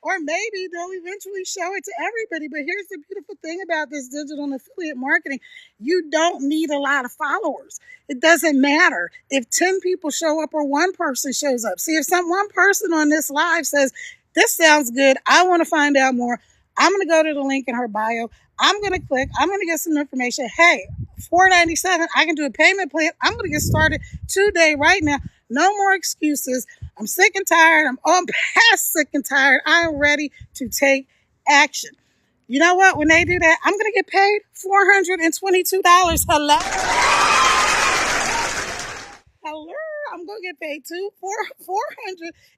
[SPEAKER 3] Or maybe they'll eventually show it to everybody. But here's the beautiful thing about this digital and affiliate marketing. You don't need a lot of followers. It doesn't matter if 10 people show up or one person shows up. See, if one person on this live says, this sounds good, I want to find out more, I'm going to go to the link in her bio. I'm going to click. I'm going to get some information. Hey, $4.97, I can do a payment plan. I'm going to get started today, right now. No more excuses. I'm sick and tired. I'm past sick and tired. I'm ready to take action. You know what? When they do that, I'm going to get paid $422. Hello? Hello? I'm I'm gonna get paid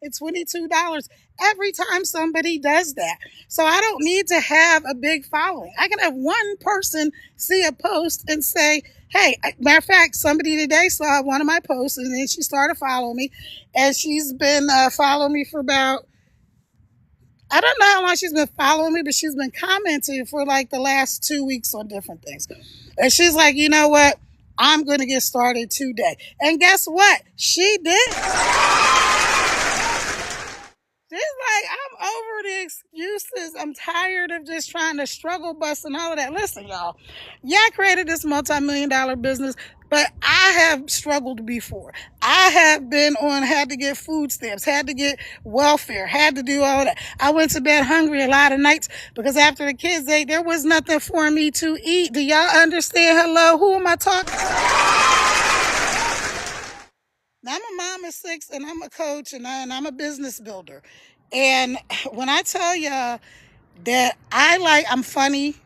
[SPEAKER 3] $422 every time somebody does that. So I don't need to have a big following. I can have one person see a post and say, hey, matter of fact, somebody today saw one of my posts and then she started following me, and she's been following me for about, I don't know how long she's been following me, but she's been commenting for like the last 2 weeks on different things. And she's like, you know what? I'm going to get started today. And guess what? She did. She's like, I'm over the excuses. I'm tired of just trying to struggle bust and all of that. Listen, y'all. Yeah, I created this multi-million-dollar business, but I have struggled before. I have been on, had to get food stamps, had to get welfare, had to do all that. I went to bed hungry a lot of nights because after the kids ate, there was nothing for me to eat. Do y'all understand? Hello, who am I talking to? Now, I'm a mom of 6 and I'm a coach and I'm a business builder. And when I tell y'all that I'm funny,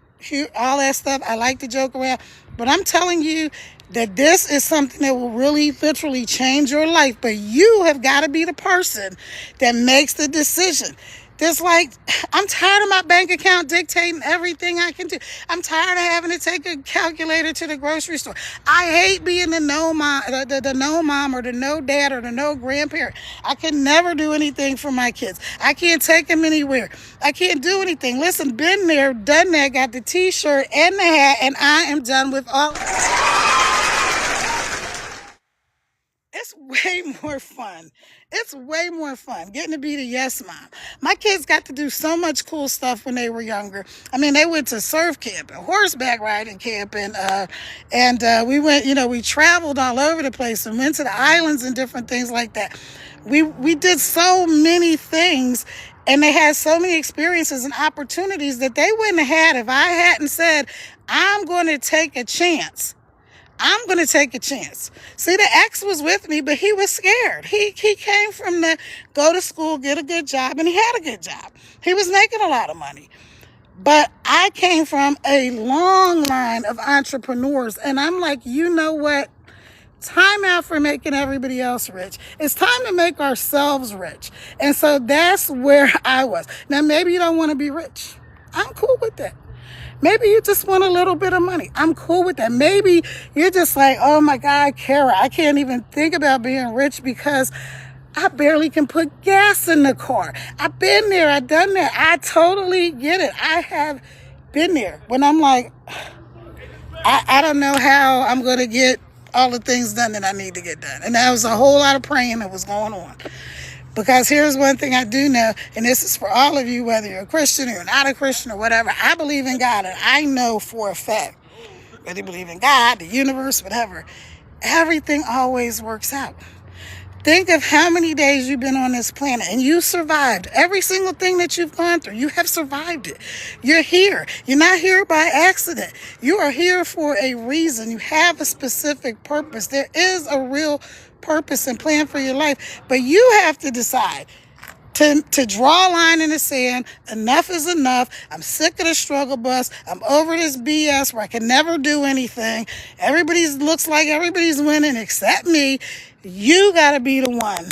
[SPEAKER 3] all that stuff, I like to joke around, but I'm telling you that this is something that will really literally change your life. But you have got to be the person that makes the decision. There's like, I'm tired of my bank account dictating everything I can do. I'm tired of having to take a calculator to the grocery store. I hate being the no mom, the no mom or the no dad or the no grandparent. I can never do anything for my kids. I can't take them anywhere. I can't do anything. Listen, been there, done that, got the t-shirt and the hat, and I am done with all. It's way more fun. It's way more fun getting to be the yes mom. My kids got to do so much cool stuff when they were younger. I mean, they went to surf camp and horseback riding camp, and we went, we traveled all over the place and went to the islands and different things like that. We did so many things, and they had so many experiences and opportunities that they wouldn't have had if I hadn't said, I'm going to take a chance. I'm going to take a chance. See, the ex was with me, but he was scared. He came from the go to school, get a good job, and he had a good job. He was making a lot of money. But I came from a long line of entrepreneurs, and I'm like, you know what? Time out for making everybody else rich. It's time to make ourselves rich. And so that's where I was. Now, maybe you don't want to be rich. I'm cool with that. Maybe you just want a little bit of money. I'm cool with that. Maybe you're just like, oh my God, Kara, I can't even think about being rich because I barely can put gas in the car. I've been there. I've done that. I totally get it. I have been there when I'm like, I don't know how I'm going to get all the things done that I need to get done. And that was a whole lot of praying that was going on. Because here's one thing I do know, and this is for all of you, whether you're a Christian or you're not a Christian or whatever, I believe in God, and I know for a fact, whether you believe in God, the universe, whatever, everything always works out. Think of how many days you've been on this planet, and you survived every single thing that you've gone through. You have survived it. You're here. You're not here by accident. You are here for a reason. You have a specific purpose. There is a real purpose and plan for your life, but you have to decide to draw a line in the sand. Enough is enough. I'm sick of the struggle bus. I'm over this BS where I can never do anything. Looks like everybody's winning except me. You got to be the one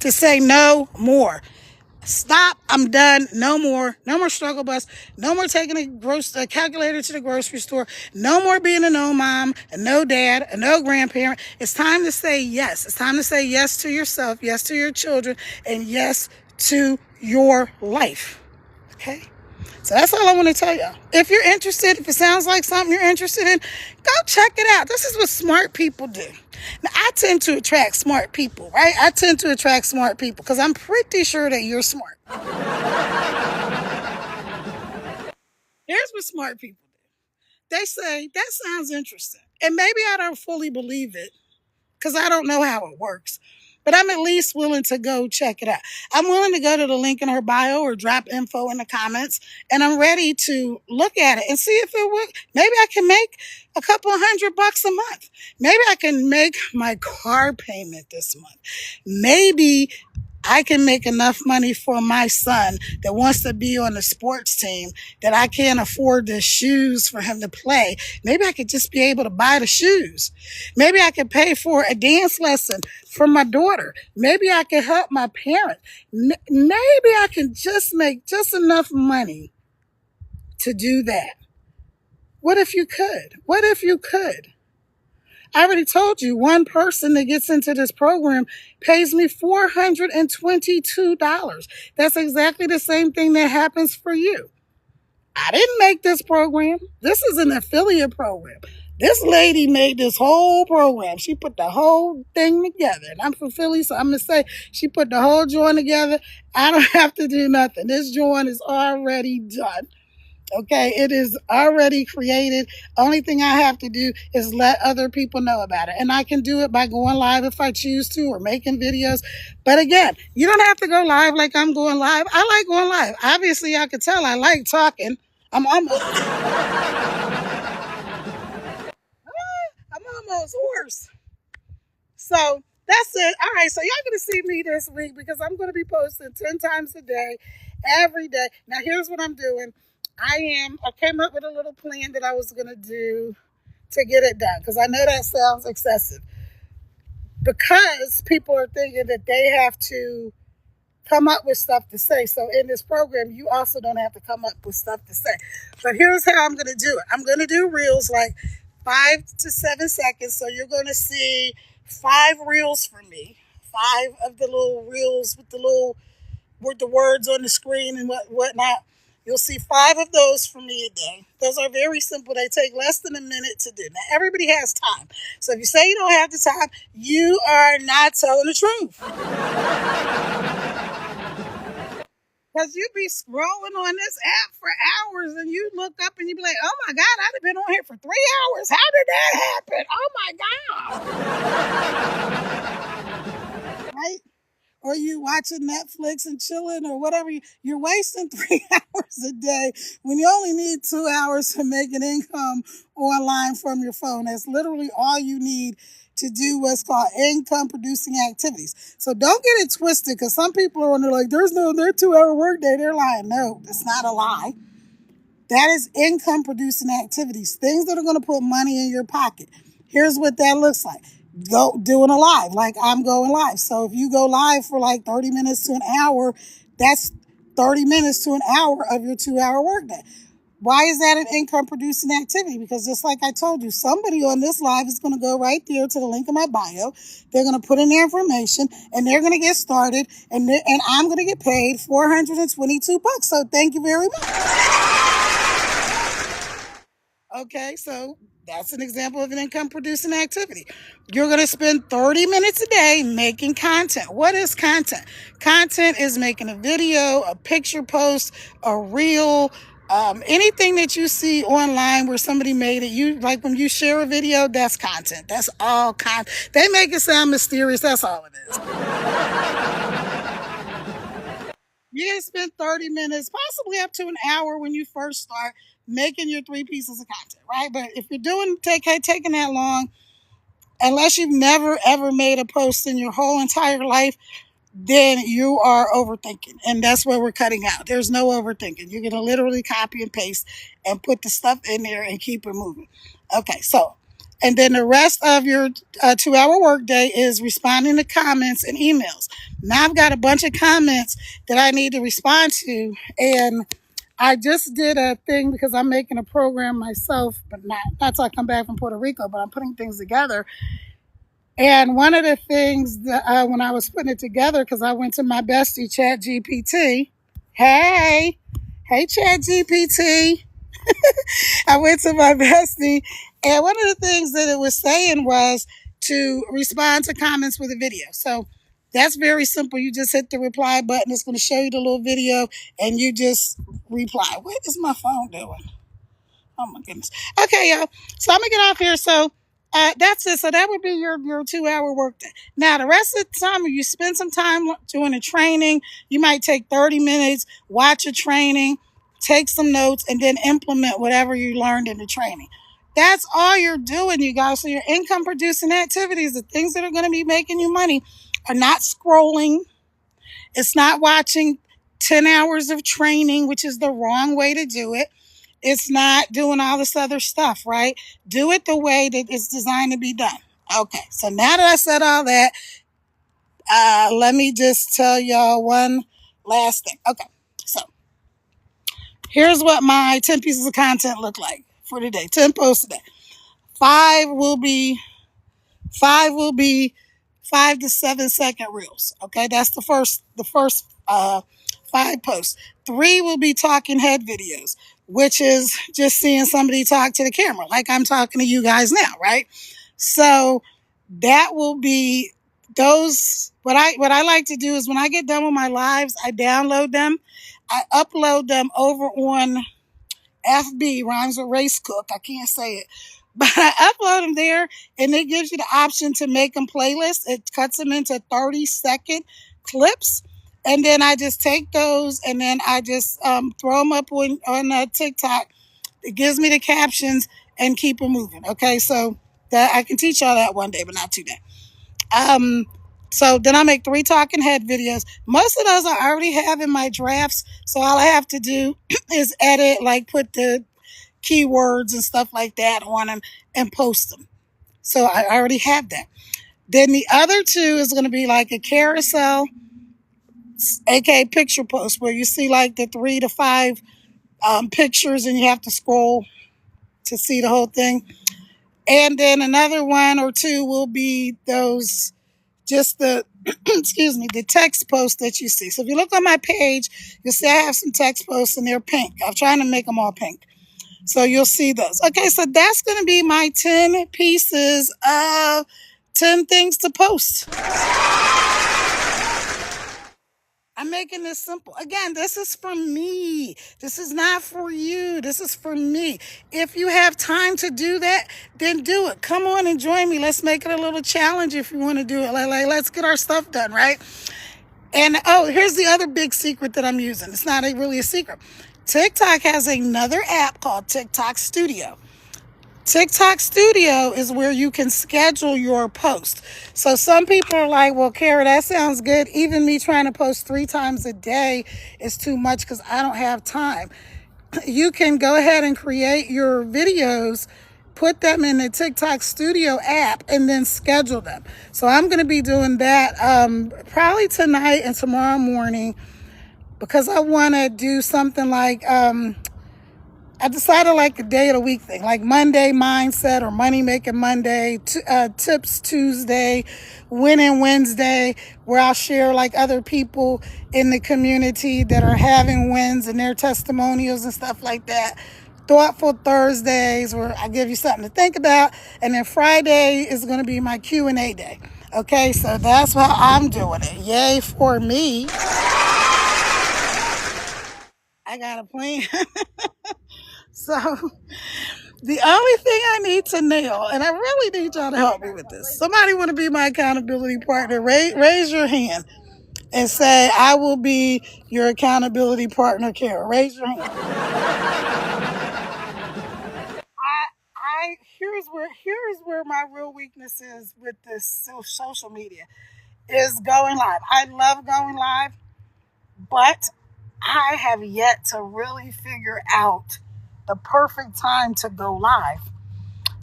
[SPEAKER 3] to say no more. Stop. I'm done. No more. No more struggle bus. No more taking a calculator to the grocery store. No more being a no mom, a no dad, a no grandparent. It's time to say yes. It's time to say yes to yourself, yes to your children, and yes to your life. Okay? So that's all I want to tell y'all. If you're interested, if it sounds like something you're interested in, go check it out. This is what smart people do. Now, I tend to attract smart people, right? I tend to attract smart people because I'm pretty sure that you're smart. Here's what smart people do. They say, that sounds interesting. And maybe I don't fully believe it because I don't know how it works. But I'm at least willing to go check it out. I'm willing to go to the link in her bio or drop info in the comments, and I'm ready to look at it and see if it works. Maybe I can make a couple $100 a month. Maybe I can make my car payment this month. Maybe I can make enough money for my son that wants to be on the sports team that I can't afford the shoes for him to play. Maybe I could just be able to buy the shoes. Maybe I could pay for a dance lesson for my daughter. Maybe I could help my parent. Maybe I can just make just enough money to do that. What if you could? What if you could? I already told you, one person that gets into this program pays me $422. That's exactly the same thing that happens for you. I didn't make this program. This is an affiliate program. This lady made this whole program. She put the whole thing together. And I'm from Philly, so I'm going to say she put the whole joint together. I don't have to do nothing. This joint is already done. Okay, it is already created. Only thing I have to do is let other people know about it. And I can do it by going live if I choose to, or making videos. But again, you don't have to go live like I'm going live. I like going live. Obviously, I could tell I like talking. I'm almost hoarse. So that's it. All right, so y'all going to see me this week because I'm going to be posting 10 times a day, every day. Now, here's what I'm doing. I came up with a little plan that I was going to do to get it done, because I know that sounds excessive, because people are thinking that they have to come up with stuff to say. So in this program, you also don't have to come up with stuff to say. But here's how I'm going to do it. I'm going to do reels like 5 to 7 seconds. So you're going to see 5 reels from me, 5 of the little reels with the words on the screen and whatnot. You'll see 5 of those from me a day. Those are very simple. They take less than a minute to do. Now, everybody has time. So if you say you don't have the time, you are not telling the truth. Because you be scrolling on this app for hours and you look up and you be like, oh my God, I'd have been on here for 3 hours. How did that happen? Oh my God. Right? Or you watching Netflix and chilling or whatever. You're wasting 3 hours a day when you only need 2 hours to make an income online from your phone. That's literally all you need to do what's called income producing activities. So don't get it twisted, because some people are on there like, their 2-hour workday. They're lying. No, it's not a lie. That is income producing activities, things that are going to put money in your pocket. Here's what that looks like. Go doing a live, like I'm going live. So if you go live for like 30 minutes to an hour, that's 30 minutes to an hour of your 2-hour workday. Why is that an income producing activity? Because just like I told you, somebody on this live is going to go right there to the link in my bio. They're going to put in their information and they're going to get started, and I'm going to get paid $422. So thank you very much. Okay, so that's an example of an income producing activity. You're going to spend 30 minutes a day making content. What is content? Content is making a video, a picture post, a reel, anything that you see online where somebody made it. You like when you share a video, that's content. That's all content. They make it sound mysterious. That's all it is. You can spend 30 minutes, possibly up to an hour when you first start making your 3 pieces of content, right? But if you're taking that long, unless you've never ever made a post in your whole entire life, then you are overthinking. And that's what we're cutting out. There's no overthinking. You're going to literally copy and paste and put the stuff in there and keep it moving. Okay, so, and then the rest of your 2-hour workday is responding to comments and emails. Now I've got a bunch of comments that I need to respond to, and I just did a thing because I'm making a program myself, but not till I come back from Puerto Rico, but I'm putting things together. And one of the things that when I was putting it together, because I went to my bestie, ChatGPT. Hey ChatGPT. I went to my bestie, and one of the things that it was saying was to respond to comments with a video. So that's very simple. You just hit the reply button. It's going to show you the little video, and you just reply. What is my phone doing? Oh, my goodness. Okay, y'all. So I'm going to get off here. So that's it. So that would be your 2-hour workday. Now, the rest of the time, if you spend some time doing a training, you might take 30 minutes, watch a training, take some notes, and then implement whatever you learned in the training. That's all you're doing, you guys. So your income producing activities, the things that are going to be making you money, are not scrolling. It's not watching 10 hours of training, which is the wrong way to do it. It's not doing all this other stuff, right? Do it the way that it's designed to be done. Okay, so now that I said all that, let me just tell y'all one last thing. Okay, so here's what my 10 pieces of content look like for today. 10 posts today. Five will be 5 to 7 second reels. Okay, that's the first 5 posts. 3 will be talking head videos, which is just seeing somebody talk to the camera, like I'm talking to you guys now, right? So that will be those. What I like to do is when I get done with my lives, I download them, I upload them over on FB, rhymes with race cook. I can't say it. But I upload them there, and it gives you the option to make them playlists. It cuts them into 30-second clips. And then I just take those, and then I just throw them up on TikTok. It gives me the captions and keep them moving. Okay, so that I can teach y'all that one day, but not today. So then I make 3 talking head videos. Most of those I already have in my drafts. So all I have to do is edit, like put the keywords and stuff like that on them and post them. So I already have that. Then the other 2 is going to be like a carousel, aka picture post, where you see like the 3 to 5 pictures and you have to scroll to see the whole thing. And then another 1 or 2 will be those, just the excuse me, the text posts that you see. So if you look on my page, you'll see I have some text posts and they're pink. I'm trying to make them all pink. So you'll see those. Okay, so that's going to be my 10 pieces of 10 things to post. I'm making this simple. Again, this is for me. This is not for you. This is for me. If you have time to do that, then do it. Come on and join me. Let's make it a little challenge if you want to do it. Like let's get our stuff done, right? And here's the other big secret that I'm using. It's not really a secret. TikTok has another app called TikTok Studio. TikTok Studio is where you can schedule your post. So some people are like, well, Kara, that sounds good. Even me trying to post 3 times a day is too much because I don't have time. You can go ahead and create your videos, put them in the TikTok Studio app, and then schedule them. So I'm going to be doing that probably tonight and tomorrow morning, because I want to do something like, I decided like a day of the week thing, like Monday mindset or money making Monday, tips Tuesday, winning Wednesday, where I'll share like other people in the community that are having wins and their testimonials and stuff like that. Thoughtful Thursdays, where I give you something to think about. And then Friday is going to be my Q&A day. Okay, so that's how I'm doing it. Yay for me. I got a plan. So the only thing I need to nail, and I really need y'all to help me with this. Somebody want to be my accountability partner? Raise your hand and say, I will be your accountability partner, Kara. Raise your hand. Here's where my real weakness is with this social media, is going live. I love going live, but I have yet to really figure out the perfect time to go live.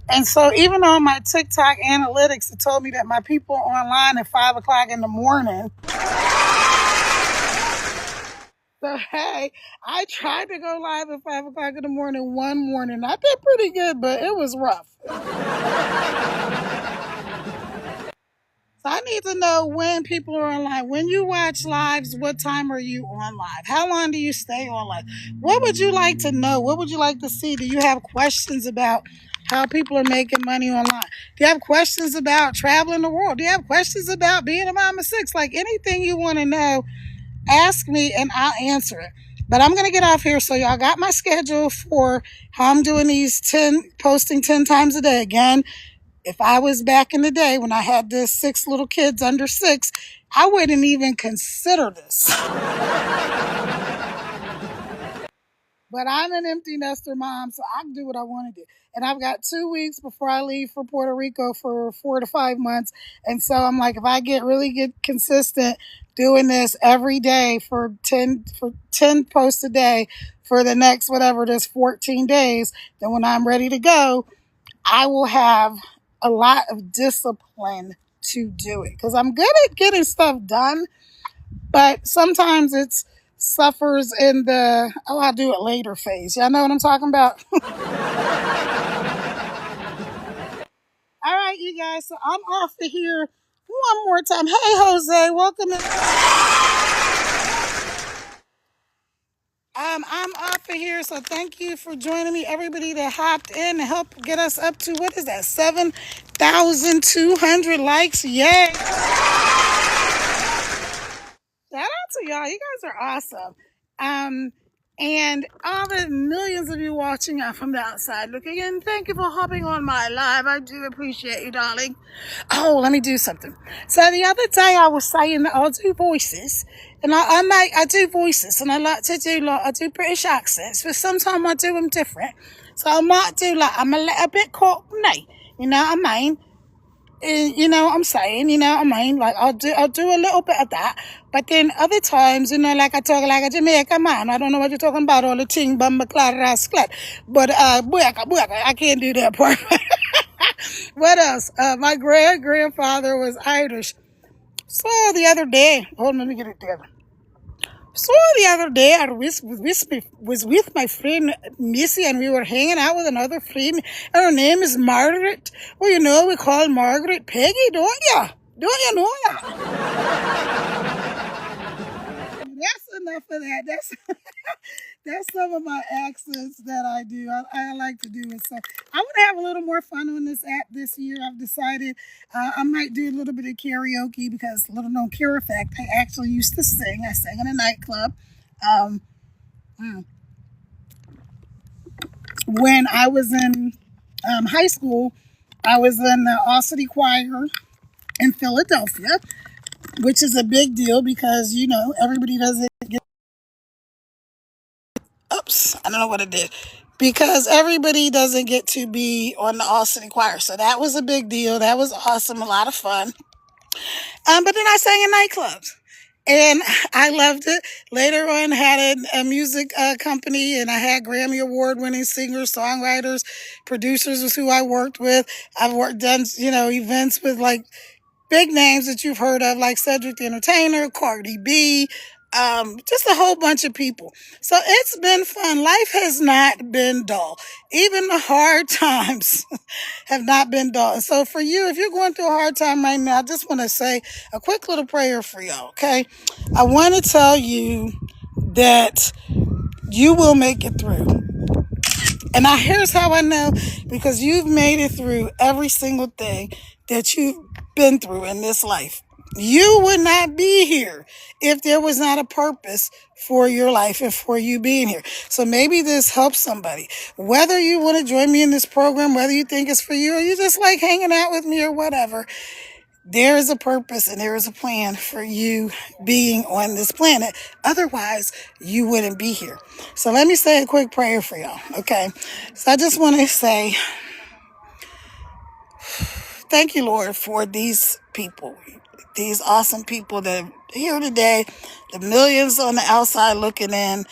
[SPEAKER 3] And so even on my TikTok analytics, it told me that my people are online at 5 o'clock in the morning. So, hey, I tried to go live at 5 o'clock in the morning one morning. I did pretty good, but it was rough. So I need to know when people are online. When you watch lives, what time are you on live? How long do you stay on live? What would you like to know? What would you like to see? Do you have questions about how people are making money online? Do you have questions about traveling the world? Do you have questions about being a mom of 6? Like anything you want to know, ask me and I'll answer it. But I'm going to get off here. So y'all got my schedule for how I'm doing these posting 10 times a day. Again, if I was back in the day when I had the 6 little kids under 6, I wouldn't even consider this. But I'm an empty nester mom, so I can do what I want to do. And I've got 2 weeks before I leave for Puerto Rico for 4 to 5 months. And so I'm like, if I get consistent doing this every day for 10 posts a day for the next whatever it is 14 days, then when I'm ready to go, I will have a lot of discipline to do it because I'm good at getting stuff done, but sometimes it's suffers in the I'll do it later phase. Y'all know what I'm talking about? All right, you guys. So I'm off to here one more time. Hey, Jose, welcome in. I'm off of here, so thank you for joining me. Everybody that hopped in to help get us up to what is that? 7,200 likes. Yay! Shout out to y'all. You guys are awesome. And all the millions of you watching from the outside looking in, thank you for hopping on my live. I do appreciate you, darling. Oh, let me do something. So the other day I was saying that I'll do voices. And I do voices, and I like to do I do British accents, but sometimes I do them different. So I might do I'm a little bit cockney, you know what I mean? You know what I'm saying, you know what I mean? Like I'll do a little bit of that, but then other times, like I talk like a Jamaican man. I don't know what you're talking about, all the ting bumba clat rasclat, but I can't do that part. What else? My grandfather was Irish. So the other day, hold on, let me get it together. So the other day, I was with my friend Missy, and we were hanging out with another friend. And her name is Margaret. Well, we call Margaret Peggy, don't you? Don't you know that? That's enough of that. That's some of my accents that I do. I like to do it. So I want to have a little more fun on this app this year. I've decided I might do a little bit of karaoke because, little known pure fact, I actually used to sing. I sang in a nightclub. When I was in high school, I was in the All-City Choir in Philadelphia, which is a big deal because, everybody doesn't get... Oops, I don't know what it did. Because everybody doesn't get to be on the All-City Choir. So that was a big deal. That was awesome. A lot of fun. But then I sang in nightclubs. And I loved it. Later on, had a music company, and I had Grammy Award-winning singers, songwriters, producers was who I worked with. Done events with like big names that you've heard of, like Cedric the Entertainer, Cardi B, just a whole bunch of people. So it's been fun. Life has not been dull. Even the hard times have not been dull. And so for you, if you're going through a hard time right now, I just want to say a quick little prayer for y'all, okay? I want to tell you that you will make it through. And here's how I know, because you've made it through every single thing that you've been through in this life. You would not be here if there was not a purpose for your life and for you being here. So maybe this helps somebody. Whether you want to join me in this program, whether you think it's for you, or you just like hanging out with me or whatever, there is a purpose and there is a plan for you being on this planet. Otherwise, you wouldn't be here. So let me say a quick prayer for y'all, okay? So I just want to say, thank you, Lord, for these people, these awesome people that are here today, the millions on the outside looking in.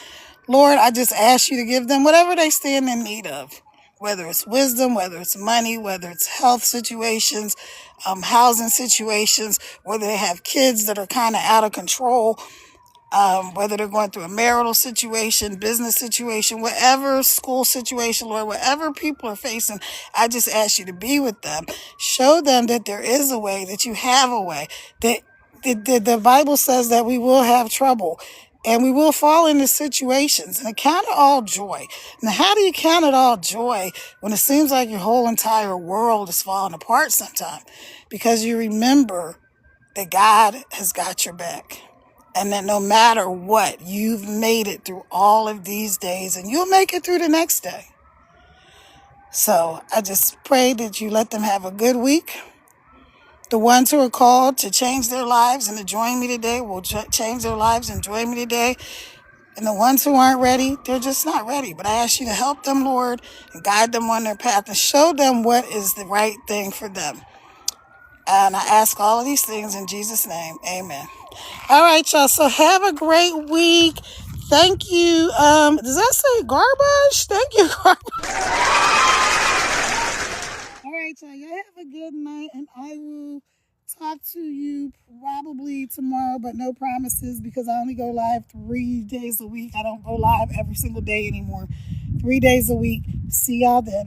[SPEAKER 3] Lord, I just ask you to give them whatever they stand in need of, whether it's wisdom, whether it's money, whether it's health situations, housing situations, whether they have kids that are kind of out of control, whether they're going through a marital situation, business situation, whatever school situation, Lord, whatever people are facing, I just ask you to be with them. Show them that there is a way, that you have a way, that the Bible says that we will have trouble and we will fall into situations, and count it all joy. Now, how do you count it all joy when it seems like your whole entire world is falling apart sometimes? Because you remember that God has got your back. And that no matter what, you've made it through all of these days, and you'll make it through the next day. So I just pray that you let them have a good week. The ones who are called to change their lives and to join me today will change their lives and join me today. And the ones who aren't ready, they're just not ready. But I ask you to help them, Lord, and guide them on their path and show them what is the right thing for them. And I ask all of these things in Jesus' name. Amen. All right, y'all. So have a great week. Thank you. Does that say garbage? Thank you, garbage. All right, y'all. Y'all have a good night, and I will talk to you probably tomorrow, but no promises because I only go live 3 days a week. I don't go live every single day anymore. 3 days a week. See y'all then.